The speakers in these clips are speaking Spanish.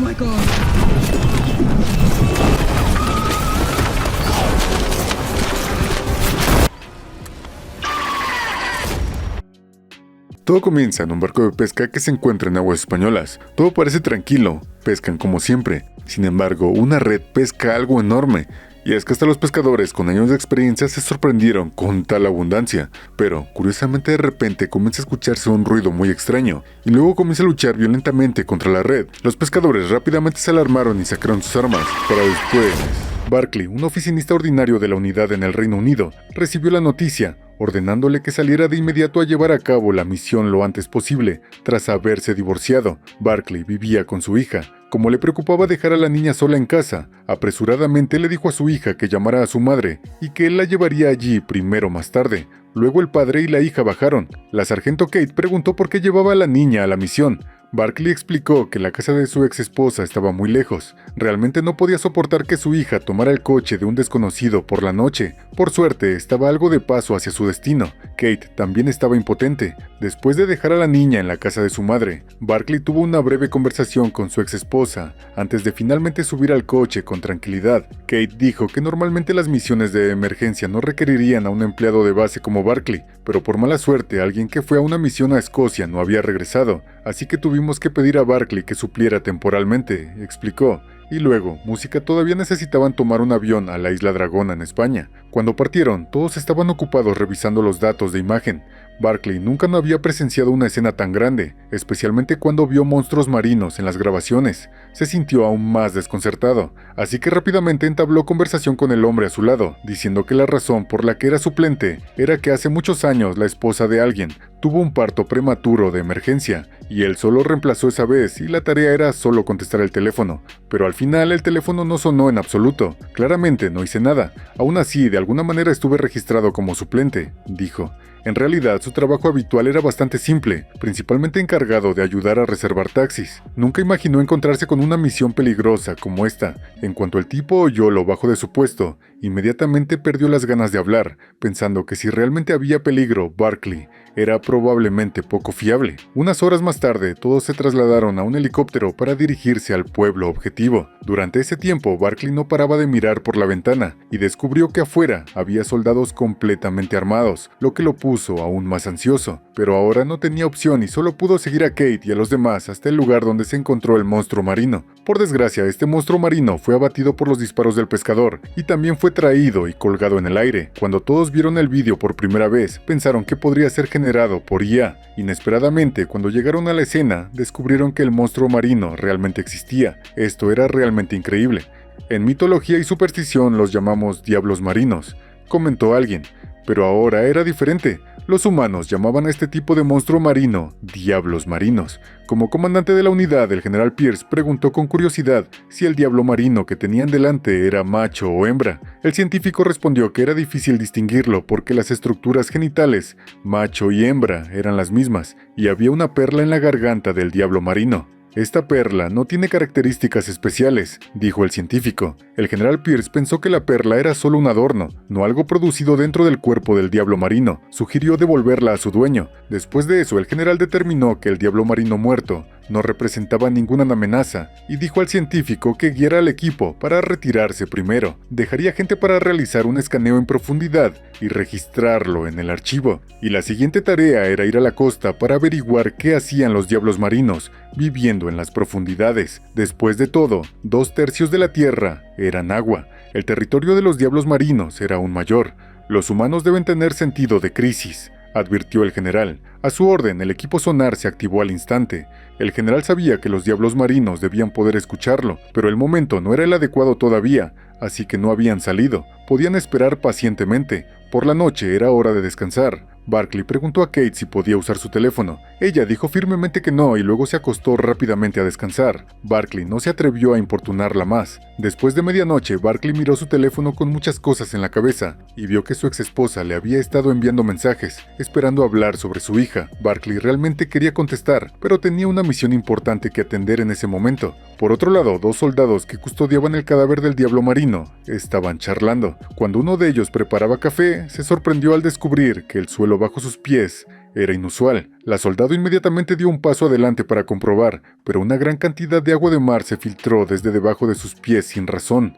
my God. Todo comienza en un barco de pesca que se encuentra en aguas españolas. Todo parece tranquilo, pescan como siempre. Sin embargo, una red pesca algo enorme. Y es que hasta los pescadores con años de experiencia se sorprendieron con tal abundancia. Pero, curiosamente de repente comienza a escucharse un ruido muy extraño, y luego comienza a luchar violentamente contra la red. Los pescadores rápidamente se alarmaron y sacaron sus armas, para después... Barclay, un oficinista ordinario de la unidad en el Reino Unido, recibió la noticia, ordenándole que saliera de inmediato a llevar a cabo la misión lo antes posible, tras haberse divorciado. Barclay vivía con su hija. Como le preocupaba dejar a la niña sola en casa, apresuradamente le dijo a su hija que llamara a su madre y que él la llevaría allí primero más tarde. Luego el padre y la hija bajaron. La sargento Kate preguntó por qué llevaba a la niña a la misión. Barclay explicó que la casa de su ex esposa estaba muy lejos. Realmente no podía soportar que su hija tomara el coche de un desconocido por la noche. Por suerte, estaba algo de paso hacia su destino. Kate también estaba impotente. Después de dejar a la niña en la casa de su madre, Barclay tuvo una breve conversación con su ex esposa, antes de finalmente subir al coche con tranquilidad. Kate dijo que normalmente las misiones de emergencia no requerirían a un empleado de base como Barclay, pero por mala suerte alguien que fue a una misión a Escocia no había regresado, así que tuvimos que pedir a Barclay que supliera temporalmente, explicó. Y luego, música todavía necesitaban tomar un avión a la Isla Dragona en España. Cuando partieron, todos estaban ocupados revisando los datos de imagen. Barclay nunca no había presenciado una escena tan grande, especialmente cuando vio monstruos marinos en las grabaciones. Se sintió aún más desconcertado, así que rápidamente entabló conversación con el hombre a su lado, diciendo que la razón por la que era suplente era que hace muchos años la esposa de alguien tuvo un parto prematuro de emergencia, y él solo reemplazó esa vez y la tarea era solo contestar el teléfono. Pero al final el teléfono no sonó en absoluto. Claramente no hice nada. Aún así, de alguna manera estuve registrado como suplente, dijo. En realidad, su trabajo habitual era bastante simple, principalmente encargado de ayudar a reservar taxis. Nunca imaginó encontrarse con una misión peligrosa como esta. En cuanto el tipo oyó lo bajo de su puesto, inmediatamente perdió las ganas de hablar, pensando que si realmente había peligro, Barclay era probablemente poco fiable. Unas horas más tarde, todos se trasladaron a un helicóptero para dirigirse al pueblo objetivo. Durante ese tiempo, Barclay no paraba de mirar por la ventana y descubrió que afuera había soldados completamente armados, lo que lo puso aún más ansioso. Pero ahora no tenía opción y solo pudo seguir a Kate y a los demás hasta el lugar donde se encontró el monstruo marino. Por desgracia, este monstruo marino fue abatido por los disparos del pescador y también fue traído y colgado en el aire. Cuando todos vieron el vídeo por primera vez, pensaron que podría ser generado por IA. Inesperadamente, cuando llegaron a la escena, descubrieron que el monstruo marino realmente existía. Esto era realmente increíble. En mitología y superstición los llamamos diablos marinos, comentó alguien. Pero ahora era diferente. Los humanos llamaban a este tipo de monstruo marino diablos marinos. Como comandante de la unidad, el general Pierce preguntó con curiosidad si el diablo marino que tenían delante era macho o hembra. El científico respondió que era difícil distinguirlo porque las estructuras genitales, macho y hembra, eran las mismas, y había una perla en la garganta del diablo marino. Esta perla no tiene características especiales, dijo el científico. El general Pierce pensó que la perla era solo un adorno, no algo producido dentro del cuerpo del diablo marino. Sugirió devolverla a su dueño. Después de eso, el general determinó que el diablo marino muerto no representaba ninguna amenaza y dijo al científico que guiara al equipo para retirarse primero. Dejaría gente para realizar un escaneo en profundidad y registrarlo en el archivo. Y la siguiente tarea era ir a la costa para averiguar qué hacían los diablos marinos viviendo en las profundidades. Después de todo, 2/3 de la Tierra eran agua. El territorio de los diablos marinos era aún mayor. Los humanos deben tener sentido de crisis, advirtió el general. A su orden, el equipo sonar se activó al instante. El general sabía que los diablos marinos debían poder escucharlo, pero el momento no era el adecuado todavía, así que no habían salido. Podían esperar pacientemente. Por la noche era hora de descansar. Barclay preguntó a Kate si podía usar su teléfono. Ella dijo firmemente que no y luego se acostó rápidamente a descansar. Barclay no se atrevió a importunarla más. Después de medianoche, Barclay miró su teléfono con muchas cosas en la cabeza y vio que su ex esposa le había estado enviando mensajes, esperando hablar sobre su hija. Barclay realmente quería contestar, pero tenía una misión importante que atender en ese momento. Por otro lado, 2 soldados que custodiaban el cadáver del diablo marino estaban charlando. Cuando uno de ellos preparaba café, se sorprendió al descubrir que el suelo bajo sus pies Era inusual. La soldado inmediatamente dio un paso adelante para comprobar, pero una gran cantidad de agua de mar se filtró desde debajo de sus pies sin razón.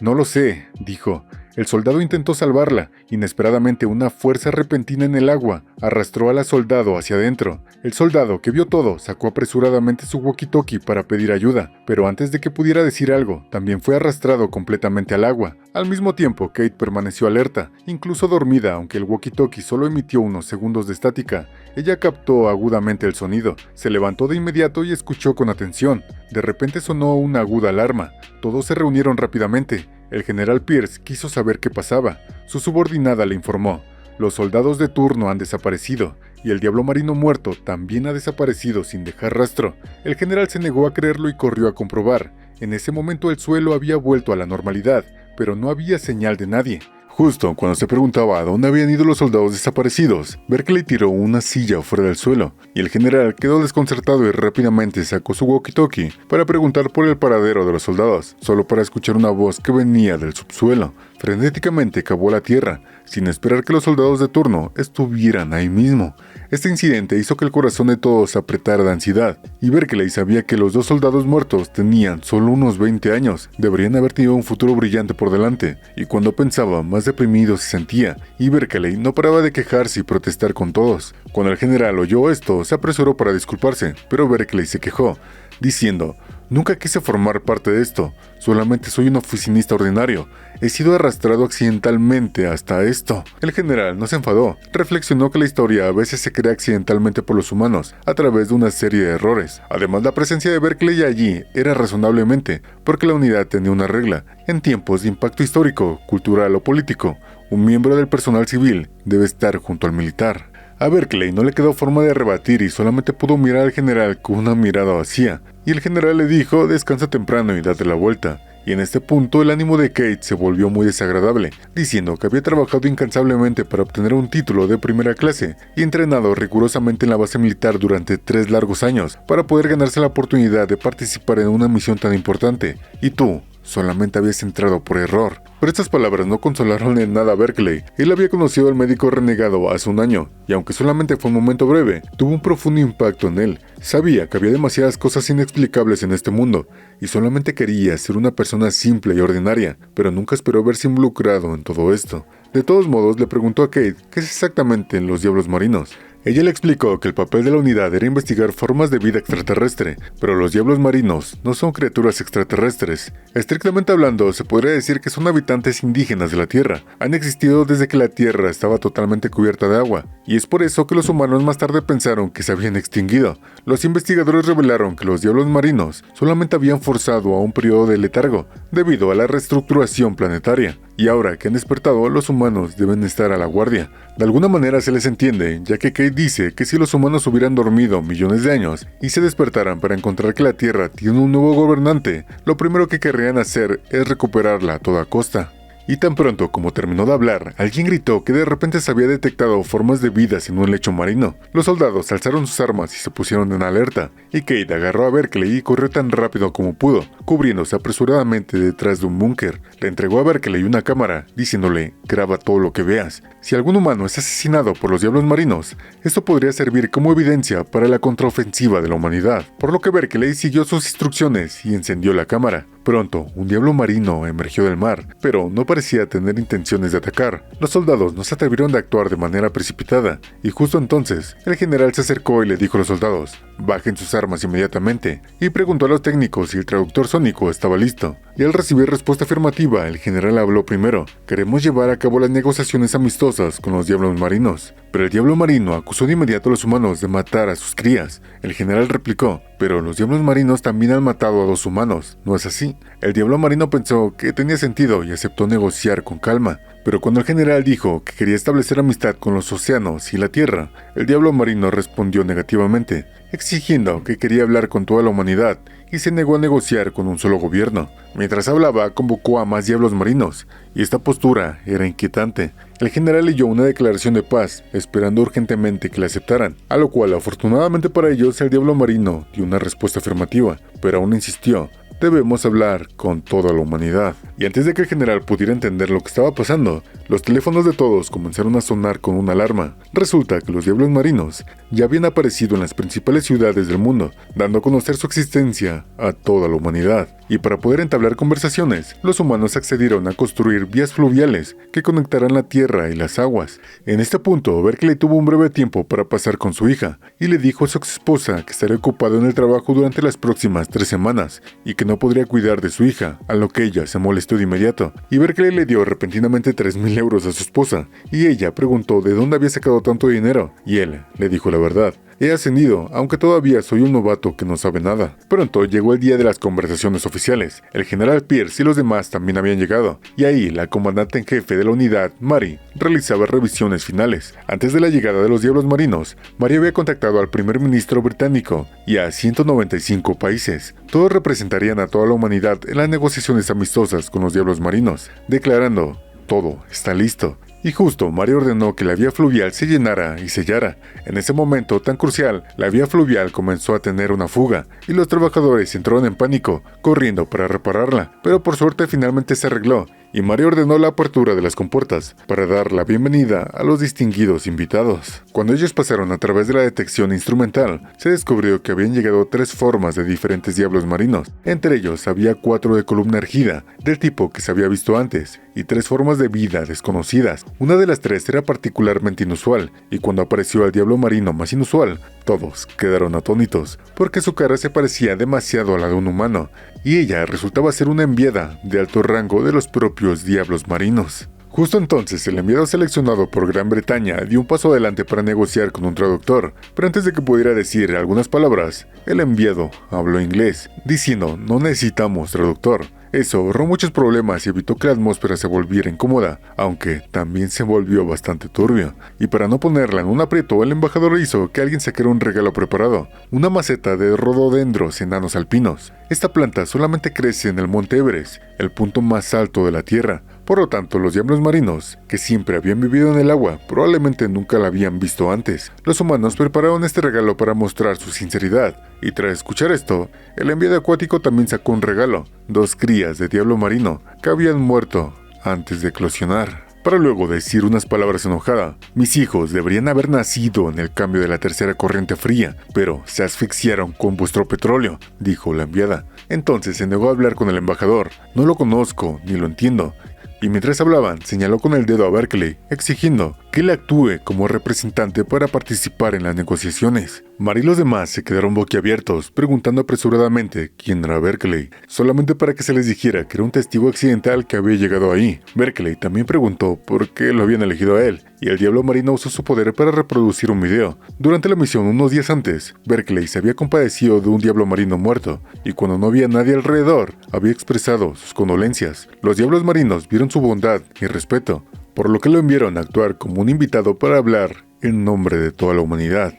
«No lo sé», dijo. El soldado intentó salvarla. Inesperadamente, una fuerza repentina en el agua arrastró a la soldado hacia adentro. El soldado, que vio todo, sacó apresuradamente su walkie-talkie para pedir ayuda, pero antes de que pudiera decir algo, también fue arrastrado completamente al agua. Al mismo tiempo, Kate permaneció alerta, incluso dormida, aunque el walkie-talkie solo emitió unos segundos de estática. Ella captó agudamente el sonido, se levantó de inmediato y escuchó con atención. De repente sonó una aguda alarma. Todos se reunieron rápidamente. El general Pierce quiso saber qué pasaba. Su subordinada le informó: «Los soldados de turno han desaparecido, y el diablo marino muerto también ha desaparecido sin dejar rastro». El general se negó a creerlo y corrió a comprobar. En ese momento el suelo había vuelto a la normalidad, pero no había señal de nadie. Justo cuando se preguntaba a dónde habían ido los soldados desaparecidos, Berkeley tiró una silla fuera del suelo, y el general quedó desconcertado y rápidamente sacó su walkie-talkie para preguntar por el paradero de los soldados, solo para escuchar una voz que venía del subsuelo. Frenéticamente cavó la tierra, sin esperar que los soldados de turno estuvieran ahí mismo. Este incidente hizo que el corazón de todos se apretara de ansiedad, y Berkeley sabía que los dos soldados muertos tenían solo unos 20 años, deberían haber tenido un futuro brillante por delante, y cuando pensaba, más deprimido se sentía, y Berkeley no paraba de quejarse y protestar con todos. Cuando el general oyó esto, se apresuró para disculparse, pero Berkeley se quejó, diciendo: «Nunca quise formar parte de esto, solamente soy un oficinista ordinario. He sido arrastrado accidentalmente hasta esto». El general no se enfadó, reflexionó que la historia a veces se crea accidentalmente por los humanos, a través de una serie de errores. Además, la presencia de Berkeley allí era razonablemente, porque la unidad tenía una regla: en tiempos de impacto histórico, cultural o político, un miembro del personal civil debe estar junto al militar. A Berkeley no le quedó forma de rebatir y solamente pudo mirar al general con una mirada vacía. Y el general le dijo: «Descansa temprano y date la vuelta». Y en este punto el ánimo de Kate se volvió muy desagradable, diciendo que había trabajado incansablemente para obtener un título de primera clase y entrenado rigurosamente en la base militar durante 3 largos años para poder ganarse la oportunidad de participar en una misión tan importante. Y tú solamente habías entrado por error. Pero estas palabras no consolaron en nada a Berkeley. Él había conocido al médico renegado hace un año, y aunque solamente fue un momento breve, tuvo un profundo impacto en él. Sabía que había demasiadas cosas inexplicables en este mundo, y solamente quería ser una persona simple y ordinaria, pero nunca esperó verse involucrado en todo esto. De todos modos, le preguntó a Kate qué es exactamente en los diablos marinos. Ella le explicó que el papel de la unidad era investigar formas de vida extraterrestre, pero los diablos marinos no son criaturas extraterrestres. Estrictamente hablando, se podría decir que son habitantes indígenas de la Tierra. Han existido desde que la Tierra estaba totalmente cubierta de agua, y es por eso que los humanos más tarde pensaron que se habían extinguido. Los investigadores revelaron que los diablos marinos solamente habían forzado a un periodo de letargo, debido a la reestructuración planetaria. Y ahora que han despertado, los humanos deben estar a la guardia. De alguna manera se les entiende, ya que Kate dice que si los humanos hubieran dormido millones de años y se despertaran para encontrar que la Tierra tiene un nuevo gobernante, lo primero que querrían hacer es recuperarla a toda costa. Y tan pronto como terminó de hablar, alguien gritó que de repente se había detectado formas de vidas en un lecho marino. Los soldados alzaron sus armas y se pusieron en alerta, y Kate agarró a Berkeley y corrió tan rápido como pudo, cubriéndose apresuradamente detrás de un búnker. Le entregó a Berkeley una cámara, diciéndole: «Graba todo lo que veas. Si algún humano es asesinado por los diablos marinos, esto podría servir como evidencia para la contraofensiva de la humanidad». Por lo que Berkeley siguió sus instrucciones y encendió la cámara. Pronto, un diablo marino emergió del mar, pero no parecía tener intenciones de atacar. Los soldados no se atrevieron de actuar de manera precipitada, y justo entonces, el general se acercó y le dijo a los soldados: «Bajen sus armas inmediatamente», y preguntó a los técnicos si el traductor sónico estaba listo. Y al recibir respuesta afirmativa, el general habló primero: «Queremos llevar a cabo las negociaciones amistosas con los diablos marinos». Pero el diablo marino acusó de inmediato a los humanos de matar a sus crías. El general replicó: «Pero los diablos marinos también han matado a 2 humanos, ¿no es así?». El diablo marino pensó que tenía sentido y aceptó negociar con calma. Pero cuando el general dijo que quería establecer amistad con los océanos y la tierra, el diablo marino respondió negativamente, exigiendo que quería hablar con toda la humanidad, y se negó a negociar con un solo gobierno. Mientras hablaba, convocó a más diablos marinos, y esta postura era inquietante. El general leyó una declaración de paz, esperando urgentemente que la aceptaran, a lo cual, afortunadamente para ellos, el diablo marino dio una respuesta afirmativa, pero aún insistió: «Debemos hablar con toda la humanidad». Y antes de que el general pudiera entender lo que estaba pasando, Los teléfonos de todos comenzaron a sonar con una alarma. Resulta que los diablos marinos ya habían aparecido en las principales ciudades del mundo, dando a conocer su existencia a toda la humanidad. Y para poder entablar conversaciones, los humanos accedieron a construir vías fluviales que conectaran la tierra y las aguas. En este punto, Berkeley tuvo un breve tiempo para pasar con su hija, y le dijo a su ex esposa que estaría ocupado en el trabajo durante las próximas 3 semanas, y que no podría cuidar de su hija, a lo que ella se molestó de inmediato. Y Berkeley le dio repentinamente 3,000 euros a su esposa, y ella preguntó de dónde había sacado tanto dinero, y él le dijo la verdad. He ascendido, aunque todavía soy un novato que no sabe nada. Pronto llegó el día de las conversaciones oficiales. El general Pierce y los demás también habían llegado, y ahí la comandante en jefe de la unidad, Mary, realizaba revisiones finales. Antes de la llegada de los diablos marinos, Mary había contactado al primer ministro británico y a 195 países. Todos representarían a toda la humanidad en las negociaciones amistosas con los diablos marinos, declarando: todo está listo. Y justo Mary ordenó que la vía fluvial se llenara y sellara. En ese momento tan crucial, la vía fluvial comenzó a tener una fuga, y los trabajadores entraron en pánico, corriendo para repararla. Pero por suerte finalmente se arregló, y Mary ordenó la apertura de las compuertas para dar la bienvenida a los distinguidos invitados. Cuando ellos pasaron a través de la detección instrumental, se descubrió que habían llegado 3 formas de diferentes diablos marinos. Entre ellos había 4 de columna erguida, del tipo que se había visto antes, y 3 formas de vida desconocidas. Una de las 3 era particularmente inusual, y cuando apareció el diablo marino más inusual, todos quedaron atónitos, porque su cara se parecía demasiado a la de un humano, y ella resultaba ser una enviada de alto rango de los propios diablos marinos. Justo entonces, el enviado seleccionado por Gran Bretaña dio un paso adelante para negociar con un traductor, pero antes de que pudiera decir algunas palabras, el enviado habló inglés, diciendo: no necesitamos traductor. Eso ahorró muchos problemas y evitó que la atmósfera se volviera incómoda, aunque también se volvió bastante turbio. Y para no ponerla en un aprieto, el embajador hizo que alguien sacara un regalo preparado, una maceta de rododendros enanos alpinos. Esta planta solamente crece en el Monte Everest, el punto más alto de la Tierra. Por lo tanto, los diablos marinos, que siempre habían vivido en el agua, probablemente nunca la habían visto antes. Los humanos prepararon este regalo para mostrar su sinceridad, y tras escuchar esto, el enviado acuático también sacó un regalo: 2 crías de diablo marino que habían muerto antes de eclosionar. Para luego decir unas palabras enojada: mis hijos deberían haber nacido en el cambio de la tercera corriente fría, pero se asfixiaron con vuestro petróleo, dijo la enviada. Entonces se negó a hablar con el embajador. No lo conozco, ni lo entiendo. Y mientras hablaban, señaló con el dedo a Berkeley, exigiendo que él actúe como representante para participar en las negociaciones. Mary y los demás se quedaron boquiabiertos, preguntando apresuradamente quién era Berkeley, solamente para que se les dijera que era un testigo accidental que había llegado ahí. Berkeley también preguntó por qué lo habían elegido a él, y el diablo marino usó su poder para reproducir un video. Durante la misión, unos días antes, Berkeley se había compadecido de un diablo marino muerto, y cuando no había nadie alrededor, había expresado sus condolencias. Los diablos marinos vieron su bondad y respeto, por lo que lo enviaron a actuar como un invitado para hablar en nombre de toda la humanidad.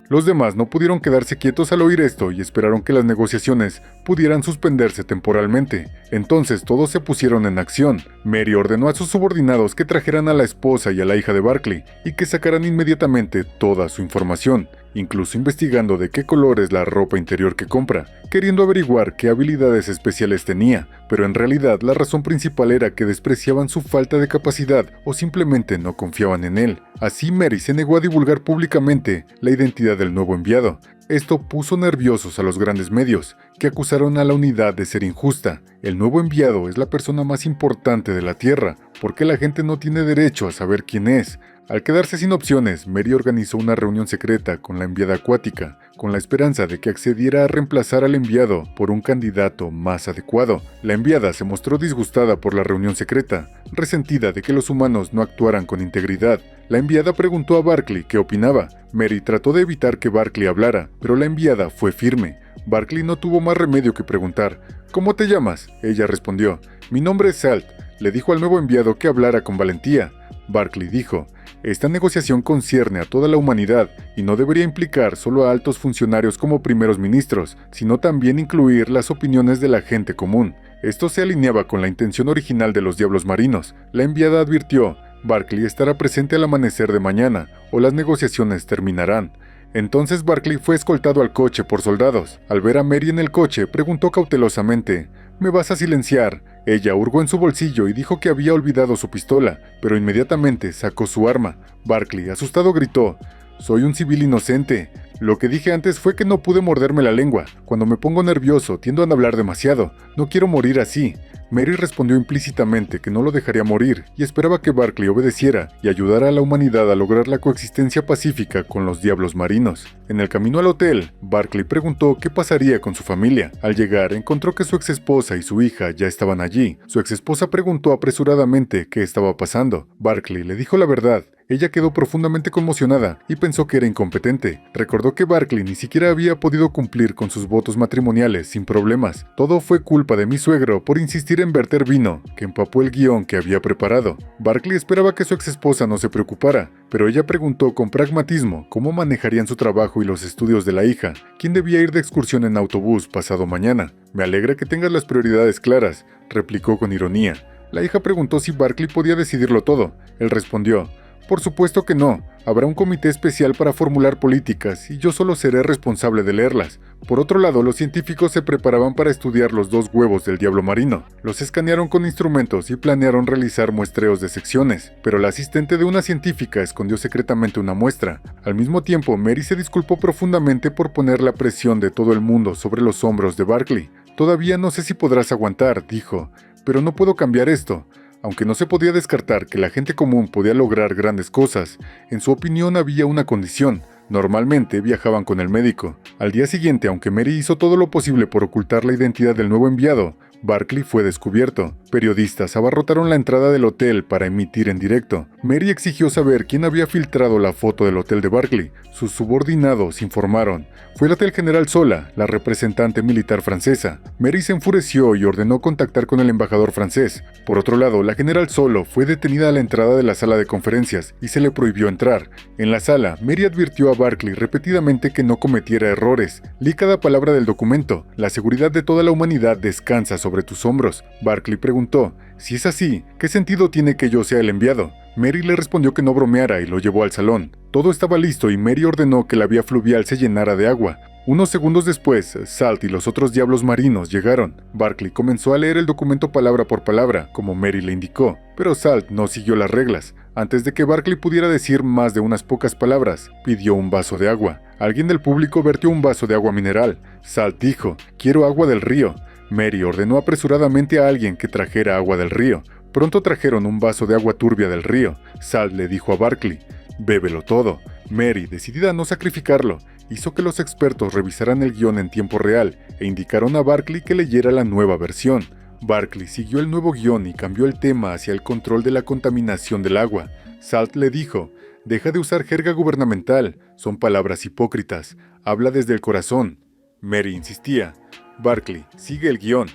Los demás no pudieron quedarse quietos al oír esto y esperaron que las negociaciones pudieran suspenderse temporalmente. Entonces todos se pusieron en acción. Mary ordenó a sus subordinados que trajeran a la esposa y a la hija de Berkeley y que sacaran inmediatamente toda su información, incluso investigando de qué color es la ropa interior que compra, queriendo averiguar qué habilidades especiales tenía, pero en realidad la razón principal era que despreciaban su falta de capacidad o simplemente no confiaban en él. Así Mary se negó a divulgar públicamente la identidad del nuevo enviado. Esto puso nerviosos a los grandes medios, que acusaron a la unidad de ser injusta. El nuevo enviado es la persona más importante de la Tierra, porque la gente no tiene derecho a saber quién es. Al quedarse sin opciones, Mary organizó una reunión secreta con la enviada acuática, con la esperanza de que accediera a reemplazar al enviado por un candidato más adecuado. La enviada se mostró disgustada por la reunión secreta, resentida de que los humanos no actuaran con integridad. La enviada preguntó a Berkeley qué opinaba. Mary trató de evitar que Berkeley hablara, pero la enviada fue firme. Berkeley no tuvo más remedio que preguntar: ¿cómo te llamas? Ella respondió: mi nombre es Salt. Le dijo al nuevo enviado que hablara con valentía. Berkeley dijo: esta negociación concierne a toda la humanidad y no debería implicar solo a altos funcionarios como primeros ministros, sino también incluir las opiniones de la gente común. Esto se alineaba con la intención original de los diablos marinos. La enviada advirtió: Berkeley estará presente al amanecer de mañana, o las negociaciones terminarán. Entonces Barkley fue escoltado al coche por soldados. Al ver a Mary en el coche, preguntó cautelosamente: «¿Me vas a silenciar?». Ella hurgó en su bolsillo y dijo que había olvidado su pistola, pero inmediatamente sacó su arma. Barkley, asustado, gritó: «Soy un civil inocente. Lo que dije antes fue que no pude morderme la lengua. Cuando me pongo nervioso, tiendo a hablar demasiado. No quiero morir así». Mary respondió implícitamente que no lo dejaría morir y esperaba que Barkley obedeciera y ayudara a la humanidad a lograr la coexistencia pacífica con los diablos marinos. En el camino al hotel, Barkley preguntó qué pasaría con su familia. Al llegar, encontró que su exesposa y su hija ya estaban allí. Su exesposa preguntó apresuradamente qué estaba pasando. Barkley le dijo la verdad. Ella quedó profundamente conmocionada y pensó que era incompetente. Recordó que Barkley ni siquiera había podido cumplir con sus votos matrimoniales sin problemas. Todo fue culpa de mi suegro por insistir en verter vino, que empapó el guión que había preparado. Barkley esperaba que su exesposa no se preocupara, pero ella preguntó con pragmatismo cómo manejarían su trabajo y los estudios de la hija, quién debía ir de excursión en autobús pasado mañana. «Me alegra que tengas las prioridades claras», replicó con ironía. La hija preguntó si Barkley podía decidirlo todo. Él respondió: «Por supuesto que no. Habrá un comité especial para formular políticas y yo solo seré responsable de leerlas». Por otro lado, los científicos se preparaban para estudiar los 2 huevos del diablo marino. Los escanearon con instrumentos y planearon realizar muestreos de secciones, pero la asistente de una científica escondió secretamente una muestra. Al mismo tiempo, Mary se disculpó profundamente por poner la presión de todo el mundo sobre los hombros de Barkley. «Todavía no sé si podrás aguantar», dijo, «pero no puedo cambiar esto». Aunque no se podía descartar que la gente común podía lograr grandes cosas, en su opinión había una condición: normalmente viajaban con el médico. Al día siguiente, aunque Mary hizo todo lo posible por ocultar la identidad del nuevo enviado, Barkley fue descubierto. Periodistas abarrotaron la entrada del hotel para emitir en directo. Mary exigió saber quién había filtrado la foto del hotel de Barkley. Sus subordinados informaron: fue el Hotel General Sola, la representante militar francesa. Mary se enfureció y ordenó contactar con el embajador francés. Por otro lado, la General Solo fue detenida a la entrada de la sala de conferencias y se le prohibió entrar. En la sala, Mary advirtió a Barkley repetidamente que no cometiera errores. «Leí cada palabra del documento. La seguridad de toda la humanidad descansa sobre tus hombros». Barkley preguntó: «Si es así, ¿qué sentido tiene que yo sea el enviado?». Mary le respondió que no bromeara y lo llevó al salón. Todo estaba listo y Mary ordenó que la vía fluvial se llenara de agua. Unos segundos después, Salt y los otros diablos marinos llegaron. Barkley comenzó a leer el documento palabra por palabra, como Mary le indicó, pero Salt no siguió las reglas. Antes de que Barkley pudiera decir más de unas pocas palabras, pidió un vaso de agua. Alguien del público vertió un vaso de agua mineral. Salt dijo: «Quiero agua del río». Mary ordenó apresuradamente a alguien que trajera agua del río. Pronto trajeron un vaso de agua turbia del río. Salt le dijo a Barkley: «Bébelo todo». Mary, decidida a no sacrificarlo, hizo que los expertos revisaran el guión en tiempo real e indicaron a Barkley que leyera la nueva versión. Barkley siguió el nuevo guión y cambió el tema hacia el control de la contaminación del agua. Salt le dijo: «Deja de usar jerga gubernamental, son palabras hipócritas, habla desde el corazón». Mary insistía: «Barkley, sigue el guión».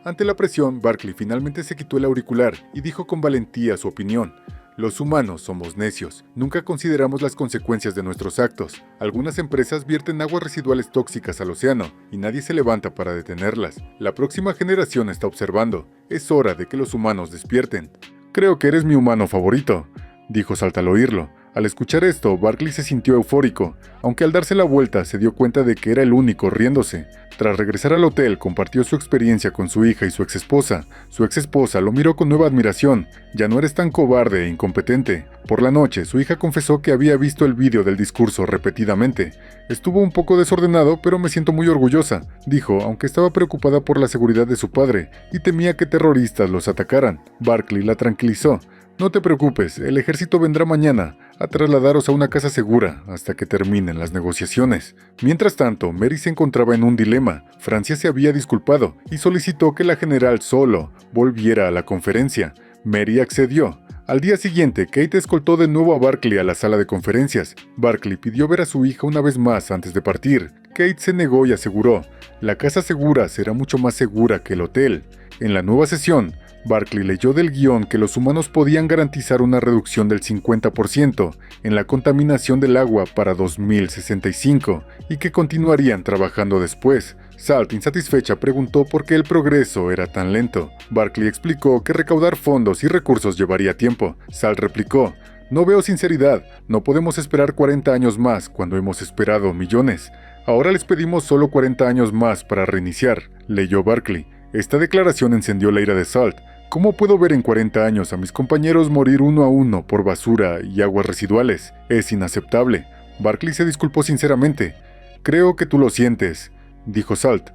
Ante la presión, Barkley finalmente se quitó el auricular y dijo con valentía su opinión: «Los humanos somos necios, nunca consideramos las consecuencias de nuestros actos. Algunas empresas vierten aguas residuales tóxicas al océano y nadie se levanta para detenerlas. La próxima generación está observando. Es hora de que los humanos despierten». «Creo que eres mi humano favorito», dijo Salt al oírlo. Al escuchar esto, Barkley se sintió eufórico, aunque al darse la vuelta se dio cuenta de que era el único riéndose. Tras regresar al hotel, compartió su experiencia con su hija y su exesposa. Su exesposa lo miró con nueva admiración. «Ya no eres tan cobarde e incompetente». Por la noche, su hija confesó que había visto el vídeo del discurso repetidamente. «Estuvo un poco desordenado, pero me siento muy orgullosa», dijo, aunque estaba preocupada por la seguridad de su padre y temía que terroristas los atacaran. Barkley la tranquilizó: «No te preocupes, el ejército vendrá mañana a trasladaros a una casa segura hasta que terminen las negociaciones». Mientras tanto, Mary se encontraba en un dilema. Francia se había disculpado y solicitó que la general Solo volviera a la conferencia. Mary accedió. Al día siguiente, Kate escoltó de nuevo a Barkley a la sala de conferencias. Barkley pidió ver a su hija una vez más antes de partir. Kate se negó y aseguró: «La casa segura será mucho más segura que el hotel». En la nueva sesión, Barkley leyó del guión que los humanos podían garantizar una reducción del 50% en la contaminación del agua para 2065 y que continuarían trabajando después. Salt, insatisfecha, preguntó por qué el progreso era tan lento. Barkley explicó que recaudar fondos y recursos llevaría tiempo. Salt replicó: No veo sinceridad, no podemos esperar 40 años más cuando hemos esperado millones. Ahora les pedimos solo 40 años más para reiniciar, leyó Barkley. Esta declaración encendió la ira de Salt. ¿Cómo puedo ver en 40 años a mis compañeros morir uno a uno por basura y aguas residuales? Es inaceptable. Barkley se disculpó sinceramente. Creo que tú lo sientes, dijo Salt.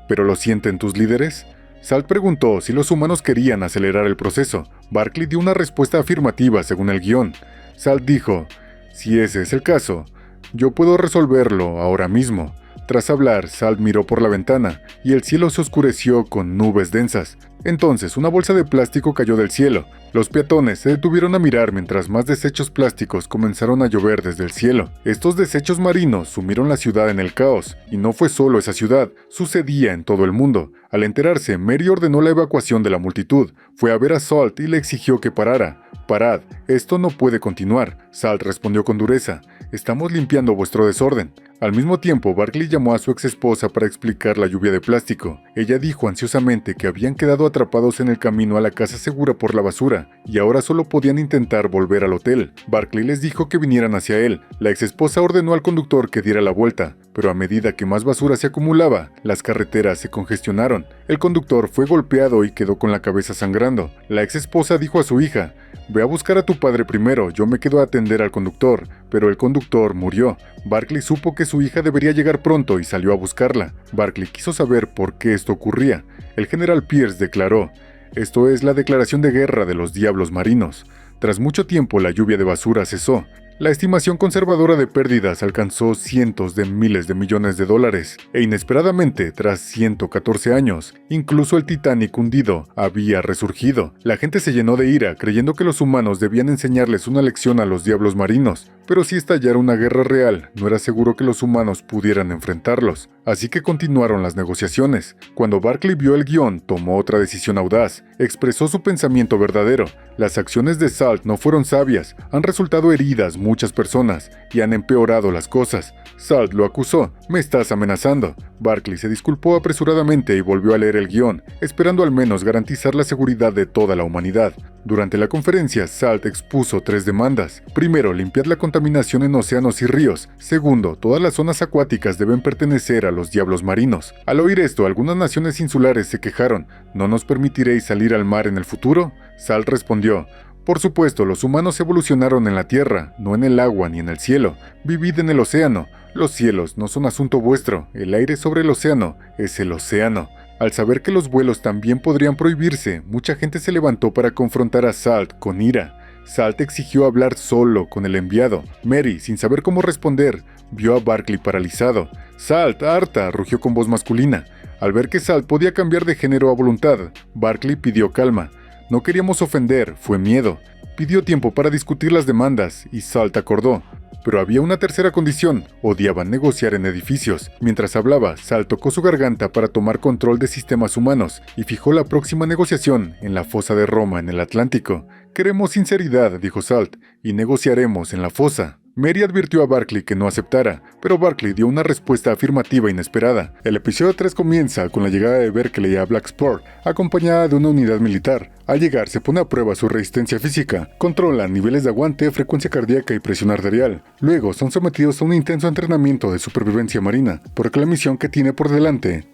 ¿Pero lo sienten tus líderes? Salt preguntó si los humanos querían acelerar el proceso. Barkley dio una respuesta afirmativa según el guión. Salt dijo, si ese es el caso, yo puedo resolverlo ahora mismo. Tras hablar, Salt miró por la ventana, y el cielo se oscureció con nubes densas. Entonces, una bolsa de plástico cayó del cielo. Los peatones se detuvieron a mirar mientras más desechos plásticos comenzaron a llover desde el cielo. Estos desechos marinos sumieron la ciudad en el caos, y no fue solo esa ciudad, sucedía en todo el mundo. Al enterarse, Mary ordenó la evacuación de la multitud. Fue a ver a Salt y le exigió que parara. «Parad, esto no puede continuar», Salt respondió con dureza. «Estamos limpiando vuestro desorden». Al mismo tiempo, Barkley llamó a su exesposa para explicar la lluvia de plástico. Ella dijo ansiosamente que habían quedado atrapados en el camino a la casa segura por la basura, y ahora solo podían intentar volver al hotel. Barkley les dijo que vinieran hacia él. La exesposa ordenó al conductor que diera la vuelta, pero a medida que más basura se acumulaba, las carreteras se congestionaron. El conductor fue golpeado y quedó con la cabeza sangrando. La exesposa dijo a su hija, «Ve a buscar a tu padre primero, yo me quedo a atender al conductor», pero el conductor murió. Barkley supo que su hija debería llegar pronto y salió a buscarla. Barkley quiso saber por qué esto ocurría. El general Pierce declaró, «Esto es la declaración de guerra de los diablos marinos». Tras mucho tiempo la lluvia de basura cesó. La estimación conservadora de pérdidas alcanzó cientos de miles de millones de dólares, e inesperadamente, tras 114 años, incluso el Titanic hundido había resurgido. La gente se llenó de ira, creyendo que los humanos debían enseñarles una lección a los diablos marinos. Pero si estallara una guerra real, no era seguro que los humanos pudieran enfrentarlos. Así que continuaron las negociaciones. Cuando Barkley vio el guión, tomó otra decisión audaz. Expresó su pensamiento verdadero. Las acciones de Salt no fueron sabias, han resultado heridas muchas personas y han empeorado las cosas. Salt lo acusó. «Me estás amenazando». Barkley se disculpó apresuradamente y volvió a leer el guión, esperando al menos garantizar la seguridad de toda la humanidad. Durante la conferencia, Salt expuso 3 demandas. Primero, limpiar la contaminación en océanos y ríos. Segundo, todas las zonas acuáticas deben pertenecer a los diablos marinos. Al oír esto, algunas naciones insulares se quejaron. «¿No nos permitiréis salir al mar en el futuro?». Salt respondió, «Por supuesto, los humanos evolucionaron en la tierra, no en el agua ni en el cielo. Vivid en el océano. Los cielos no son asunto vuestro, el aire sobre el océano es el océano». Al saber que los vuelos también podrían prohibirse, mucha gente se levantó para confrontar a Salt con ira. Salt exigió hablar solo con el enviado. Mary, sin saber cómo responder, vio a Barkley paralizado. «Salt, harta», rugió con voz masculina. Al ver que Salt podía cambiar de género a voluntad, Barkley pidió calma. «No queríamos ofender, fue miedo». Pidió tiempo para discutir las demandas y Salt acordó. Pero había una tercera condición: odiaban negociar en edificios. Mientras hablaba, Salt tocó su garganta para tomar control de sistemas humanos y fijó la próxima negociación en la fosa de Roma en el Atlántico. «Queremos sinceridad», dijo Salt, «y negociaremos en la fosa». Mary advirtió a Barkley que no aceptara, pero Barkley dio una respuesta afirmativa inesperada. El episodio 3 comienza con la llegada de Berkeley a Blacksport, acompañada de una unidad militar. Al llegar, se pone a prueba su resistencia física, controlan niveles de aguante, frecuencia cardíaca y presión arterial. Luego, son sometidos a un intenso entrenamiento de supervivencia marina, porque la misión que tiene por delante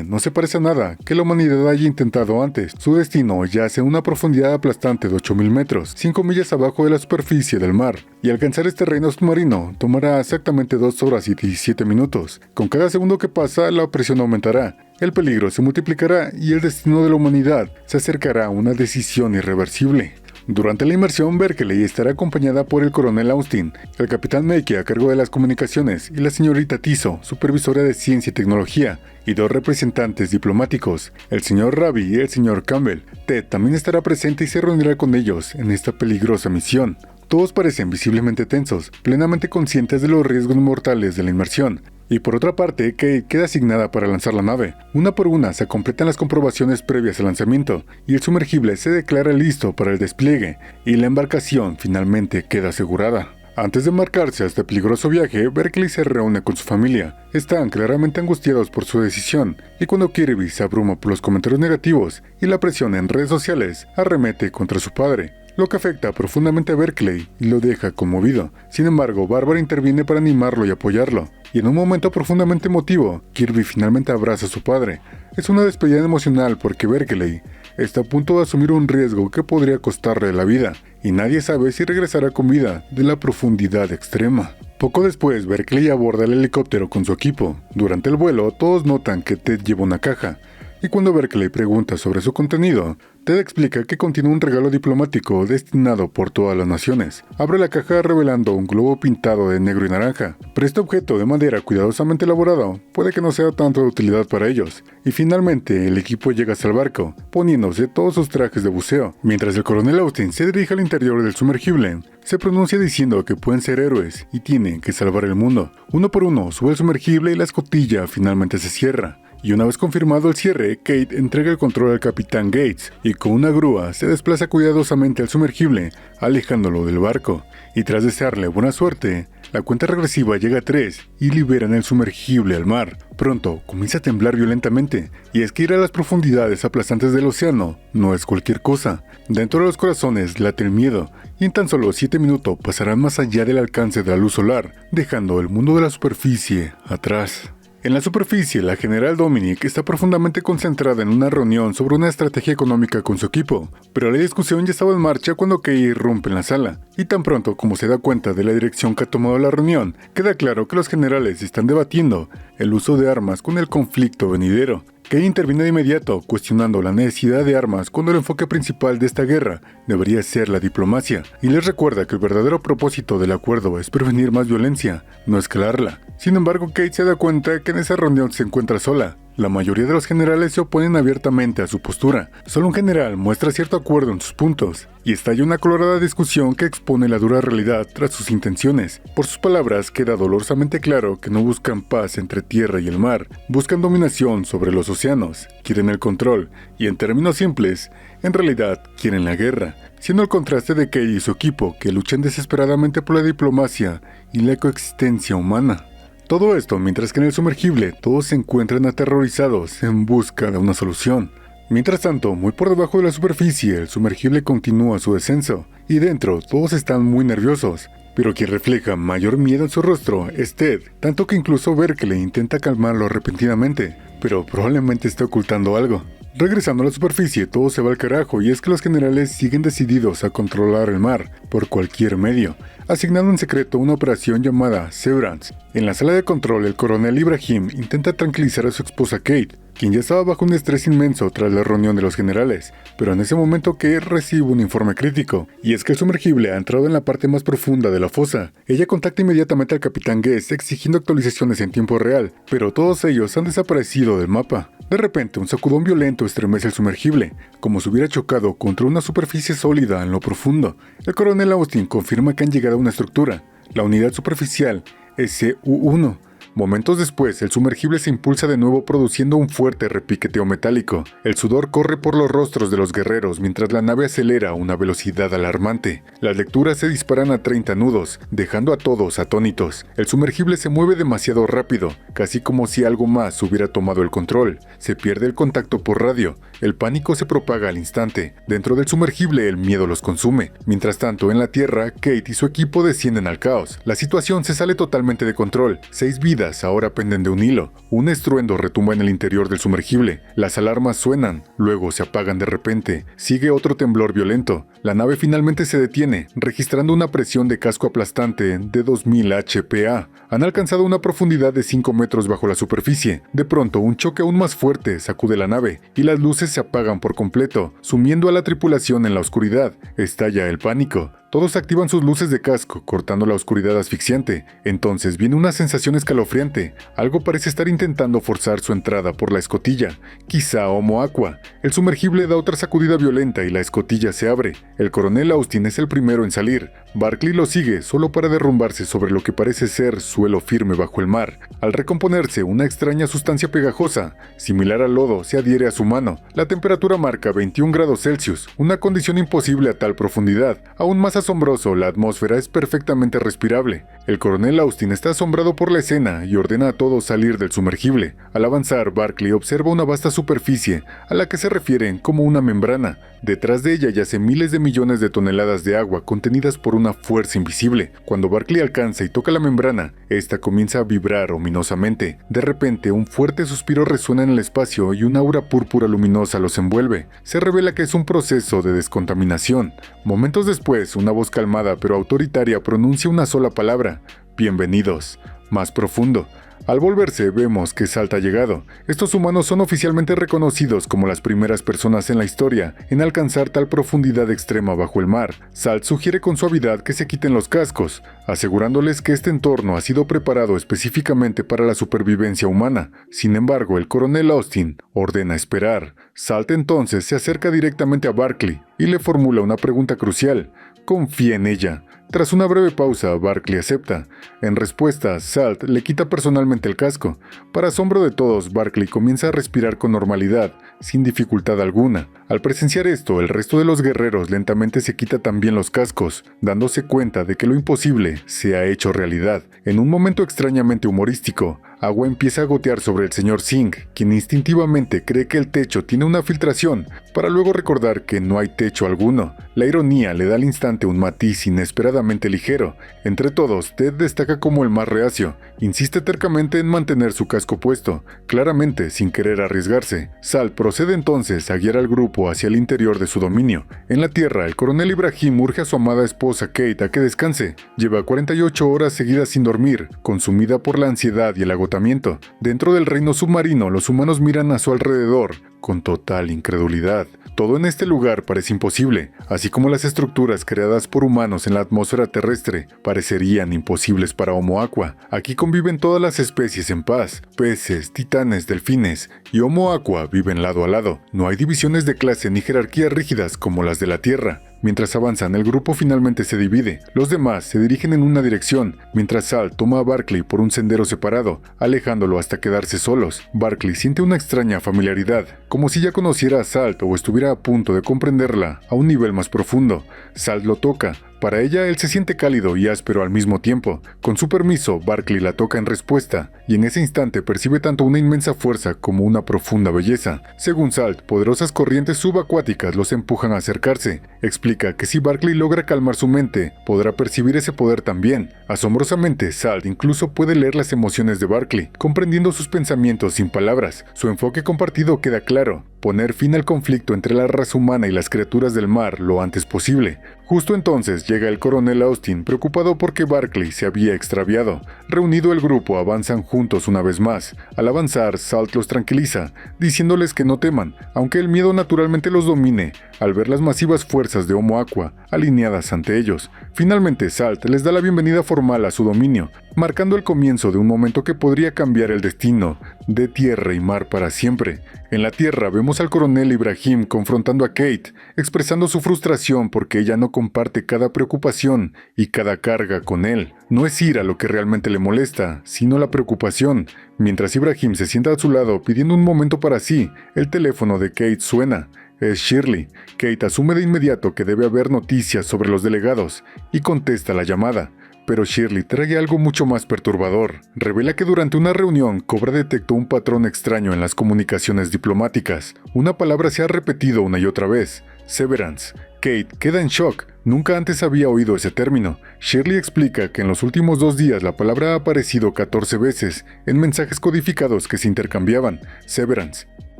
no se parece a nada que la humanidad haya intentado antes. Su destino yace en una profundidad aplastante de 8.000 metros, 5 millas abajo de la superficie del mar. Y alcanzar este reino submarino tomará exactamente 2 horas y 17 minutos. Con cada segundo que pasa, la presión aumentará, el peligro se multiplicará y el destino de la humanidad se acercará a una decisión irreversible. Durante la inmersión, Berkeley estará acompañada por el coronel Austin, el capitán Mackey a cargo de las comunicaciones y la señorita Tiso, supervisora de ciencia y tecnología, y 2 representantes diplomáticos, el señor Ravi y el señor Campbell. Ted también estará presente y se reunirá con ellos en esta peligrosa misión. Todos parecen visiblemente tensos, plenamente conscientes de los riesgos mortales de la inmersión. Y por otra parte, Kate queda asignada para lanzar la nave. Una por una se completan las comprobaciones previas al lanzamiento, y el sumergible se declara listo para el despliegue, y la embarcación finalmente queda asegurada. Antes de embarcarse a este peligroso viaje, Berkeley se reúne con su familia. Están claramente angustiados por su decisión, y cuando Kirby se abruma por los comentarios negativos y la presión en redes sociales, arremete contra su padre. lo que afecta profundamente a Berkeley y lo deja conmovido. Sin embargo, Bárbara interviene para animarlo y apoyarlo, y en un momento profundamente emotivo, Kirby finalmente abraza a su padre. Es una despedida emocional porque Berkeley está a punto de asumir un riesgo que podría costarle la vida, y nadie sabe si regresará con vida de la profundidad extrema. Poco después, Berkeley aborda el helicóptero con su equipo. Durante el vuelo, todos notan que Ted lleva una caja, y cuando Berkeley pregunta sobre su contenido, Ted explica que contiene un regalo diplomático destinado por todas las naciones. Abre la caja revelando un globo pintado de negro y naranja, pero este objeto de madera cuidadosamente elaborado puede que no sea tanto de utilidad para ellos. Y finalmente el equipo llega hasta el barco, poniéndose todos sus trajes de buceo. Mientras el coronel Austin se dirige al interior del sumergible, se pronuncia diciendo que pueden ser héroes y tienen que salvar el mundo. Uno por uno sube el sumergible y la escotilla finalmente se cierra. Y una vez confirmado el cierre, Kate entrega el control al capitán Gates y con una grúa se desplaza cuidadosamente al sumergible, alejándolo del barco. Y tras desearle buena suerte, la cuenta regresiva llega a 3 y liberan el sumergible al mar. Pronto comienza a temblar violentamente, y es que ir a las profundidades aplastantes del océano no es cualquier cosa. Dentro de los corazones late el miedo, y en tan solo 7 minutos pasarán más allá del alcance de la luz solar, dejando el mundo de la superficie atrás. En la superficie, la general Dominic está profundamente concentrada en una reunión sobre una estrategia económica con su equipo, pero la discusión ya estaba en marcha cuando Kay irrumpe en la sala, y tan pronto como se da cuenta de la dirección que ha tomado la reunión, queda claro que los generales están debatiendo el uso de armas con el conflicto venidero. Kay interviene de inmediato, cuestionando la necesidad de armas cuando el enfoque principal de esta guerra debería ser la diplomacia, y les recuerda que el verdadero propósito del acuerdo es prevenir más violencia, no escalarla. Sin embargo, Kate se da cuenta que en esa reunión se encuentra sola. La mayoría de los generales se oponen abiertamente a su postura. Solo un general muestra cierto acuerdo en sus puntos, y estalla una colorada discusión que expone la dura realidad tras sus intenciones. Por sus palabras queda dolorosamente claro que no buscan paz entre tierra y el mar, buscan dominación sobre los océanos, quieren el control, y en términos simples, en realidad quieren la guerra, siendo el contraste de Kay y su equipo que luchan desesperadamente por la diplomacia y la coexistencia humana. Todo esto mientras que en el sumergible todos se encuentran aterrorizados en busca de una solución. Mientras tanto, muy por debajo de la superficie, el sumergible continúa su descenso, y dentro todos están muy nerviosos, pero quien refleja mayor miedo en su rostro es Ted, tanto que incluso Berkeley intenta calmarlo repentinamente, pero probablemente esté ocultando algo. Regresando a la superficie, todo se va al carajo, y es que los generales siguen decididos a controlar el mar por cualquier medio, asignando en secreto una operación llamada Severance. En la sala de control, el coronel Ibrahim intenta tranquilizar a su esposa Kate, quien ya estaba bajo un estrés inmenso tras la reunión de los generales, pero en ese momento Kate recibe un informe crítico, y es que el sumergible ha entrado en la parte más profunda de la fosa. Ella contacta inmediatamente al capitán Guest exigiendo actualizaciones en tiempo real, pero todos ellos han desaparecido del mapa. De repente, un sacudón violento estremece el sumergible, como si hubiera chocado contra una superficie sólida en lo profundo. El coronel Austin confirma que han llegado a una estructura, la unidad superficial SU-1. Momentos después, el sumergible se impulsa de nuevo produciendo un fuerte repiqueteo metálico. El sudor corre por los rostros de los guerreros mientras la nave acelera a una velocidad alarmante. Las lecturas se disparan a 30 nudos, dejando a todos atónitos. El sumergible se mueve demasiado rápido, casi como si algo más hubiera tomado el control. Se pierde el contacto por radio. El pánico se propaga al instante. Dentro del sumergible, el miedo los consume. Mientras tanto, en la Tierra, Kate y su equipo descienden al caos. La situación se sale totalmente de control. 6 vidas ahora penden de un hilo. Un estruendo retumba en el interior del sumergible. Las alarmas suenan, luego se apagan de repente. Sigue otro temblor violento. La nave finalmente se detiene, registrando una presión de casco aplastante de 2000 HPA. Han alcanzado una profundidad de 5 metros bajo la superficie. De pronto, un choque aún más fuerte sacude la nave, y las luces se apagan por completo, sumiendo a la tripulación en la oscuridad. Estalla el pánico. Todos activan sus luces de casco, cortando la oscuridad asfixiante. Entonces viene una sensación escalofriante. Algo parece estar intentando forzar su entrada por la escotilla. Quizá Homo Aqua. El sumergible da otra sacudida violenta y la escotilla se abre. El coronel Austin es el primero en salir. Barclay lo sigue, solo para derrumbarse sobre lo que parece ser suelo firme bajo el mar. Al recomponerse, una extraña sustancia pegajosa, similar al lodo, se adhiere a su mano. La temperatura marca 21 grados Celsius, una condición imposible a tal profundidad. Aún más asombroso, la atmósfera es perfectamente respirable. El coronel Austin está asombrado por la escena y ordena a todos salir del sumergible. Al avanzar, Barclay observa una vasta superficie, a la que se refieren como una membrana. Detrás de ella yacen miles de millones de toneladas de agua contenidas por una fuerza invisible. Cuando Barclay alcanza y toca la membrana, esta comienza a vibrar ominosamente. De repente, un fuerte suspiro resuena en el espacio y una aura púrpura luminosa los envuelve. Se revela que es un proceso de descontaminación. Momentos después, una voz calmada pero autoritaria pronuncia una sola palabra: bienvenidos. Más profundo. Al volverse, vemos que Salt ha llegado. Estos humanos son oficialmente reconocidos como las primeras personas en la historia en alcanzar tal profundidad extrema bajo el mar. Salt sugiere con suavidad que se quiten los cascos, asegurándoles que este entorno ha sido preparado específicamente para la supervivencia humana. Sin embargo, el coronel Austin ordena esperar. Salt entonces se acerca directamente a Barclay y le formula una pregunta crucial. Confía en ella. Tras una breve pausa, Barclay acepta. En respuesta, Salt le quita personalmente el casco. Para asombro de todos, Barclay comienza a respirar con normalidad, sin dificultad alguna. Al presenciar esto, el resto de los guerreros lentamente se quita también los cascos, dándose cuenta de que lo imposible se ha hecho realidad. En un momento extrañamente humorístico, agua empieza a gotear sobre el señor Singh, quien instintivamente cree que el techo tiene una filtración, para luego recordar que no hay techo alguno. La ironía le da al instante un matiz inesperadamente ligero. Entre todos, Ted destaca como el más reacio. Insiste tercamente en mantener su casco puesto, claramente sin querer arriesgarse. Salt procede entonces a guiar al grupo hacia el interior de su dominio. En la Tierra, el coronel Ibrahim urge a su amada esposa Kate a que descanse. Lleva 48 horas seguidas sin dormir, consumida por la ansiedad y el agotamiento. Dentro del reino submarino, los humanos miran a su alrededor con total incredulidad. Todo en este lugar parece imposible, así como las estructuras creadas por humanos en la atmósfera terrestre parecerían imposibles para Homo Aqua. Aquí conviven todas las especies en paz: peces, titanes, delfines, y Homo Aqua viven lado a lado. No hay divisiones de clase ni jerarquías rígidas como las de la Tierra. Mientras avanzan, el grupo finalmente se divide. Los demás se dirigen en una dirección, mientras Salt toma a Barclay por un sendero separado, alejándolo hasta quedarse solos. Barclay siente una extraña familiaridad, como si ya conociera a Salt o estuviera a punto de comprenderla a un nivel más profundo. Salt lo toca. Para ella, él se siente cálido y áspero al mismo tiempo. Con su permiso, Barclay la toca en respuesta, y en ese instante percibe tanto una inmensa fuerza como una profunda belleza. Según Salt, poderosas corrientes subacuáticas los empujan a acercarse. Explica que si Barclay logra calmar su mente, podrá percibir ese poder también. Asombrosamente, Salt incluso puede leer las emociones de Barclay, comprendiendo sus pensamientos sin palabras. Su enfoque compartido queda claro: poner fin al conflicto entre la raza humana y las criaturas del mar lo antes posible. Justo entonces llega el coronel Austin, preocupado porque Barclay se había extraviado. Reunido el grupo, avanzan juntos una vez más. Al avanzar, Salt los tranquiliza, diciéndoles que no teman, aunque el miedo naturalmente los domine, al ver las masivas fuerzas de Homo Aqua alineadas ante ellos. Finalmente, Salt les da la bienvenida formal a su dominio, marcando el comienzo de un momento que podría cambiar el destino de tierra y mar para siempre. En la Tierra vemos al coronel Ibrahim confrontando a Kate, expresando su frustración porque ella no comparte cada preocupación y cada carga con él. No es ira lo que realmente le molesta, sino la preocupación. Mientras Ibrahim se sienta a su lado pidiendo un momento para sí, el teléfono de Kate suena. Es Shirley. Kate asume de inmediato que debe haber noticias sobre los delegados y contesta la llamada. Pero Shirley trae algo mucho más perturbador. Revela que durante una reunión, Cobra detectó un patrón extraño en las comunicaciones diplomáticas. Una palabra se ha repetido una y otra vez: Severance. Kate queda en shock. Nunca antes había oído ese término. Shirley explica que en los últimos 2 días la palabra ha aparecido 14 veces en mensajes codificados que se intercambiaban. Severance.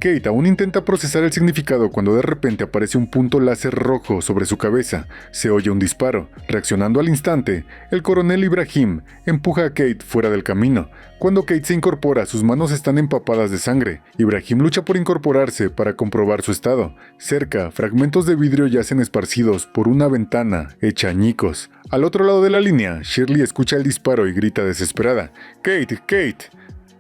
Kate aún intenta procesar el significado cuando de repente aparece un punto láser rojo sobre su cabeza. Se oye un disparo. Reaccionando al instante, el coronel Ibrahim empuja a Kate fuera del camino. Cuando Kate se incorpora, sus manos están empapadas de sangre. Ibrahim lucha por incorporarse para comprobar su estado. Cerca, fragmentos de vidrio yacen esparcidos por una ventana hecha añicos. Al otro lado de la línea, Shirley escucha el disparo y grita desesperada: «Kate, Kate»,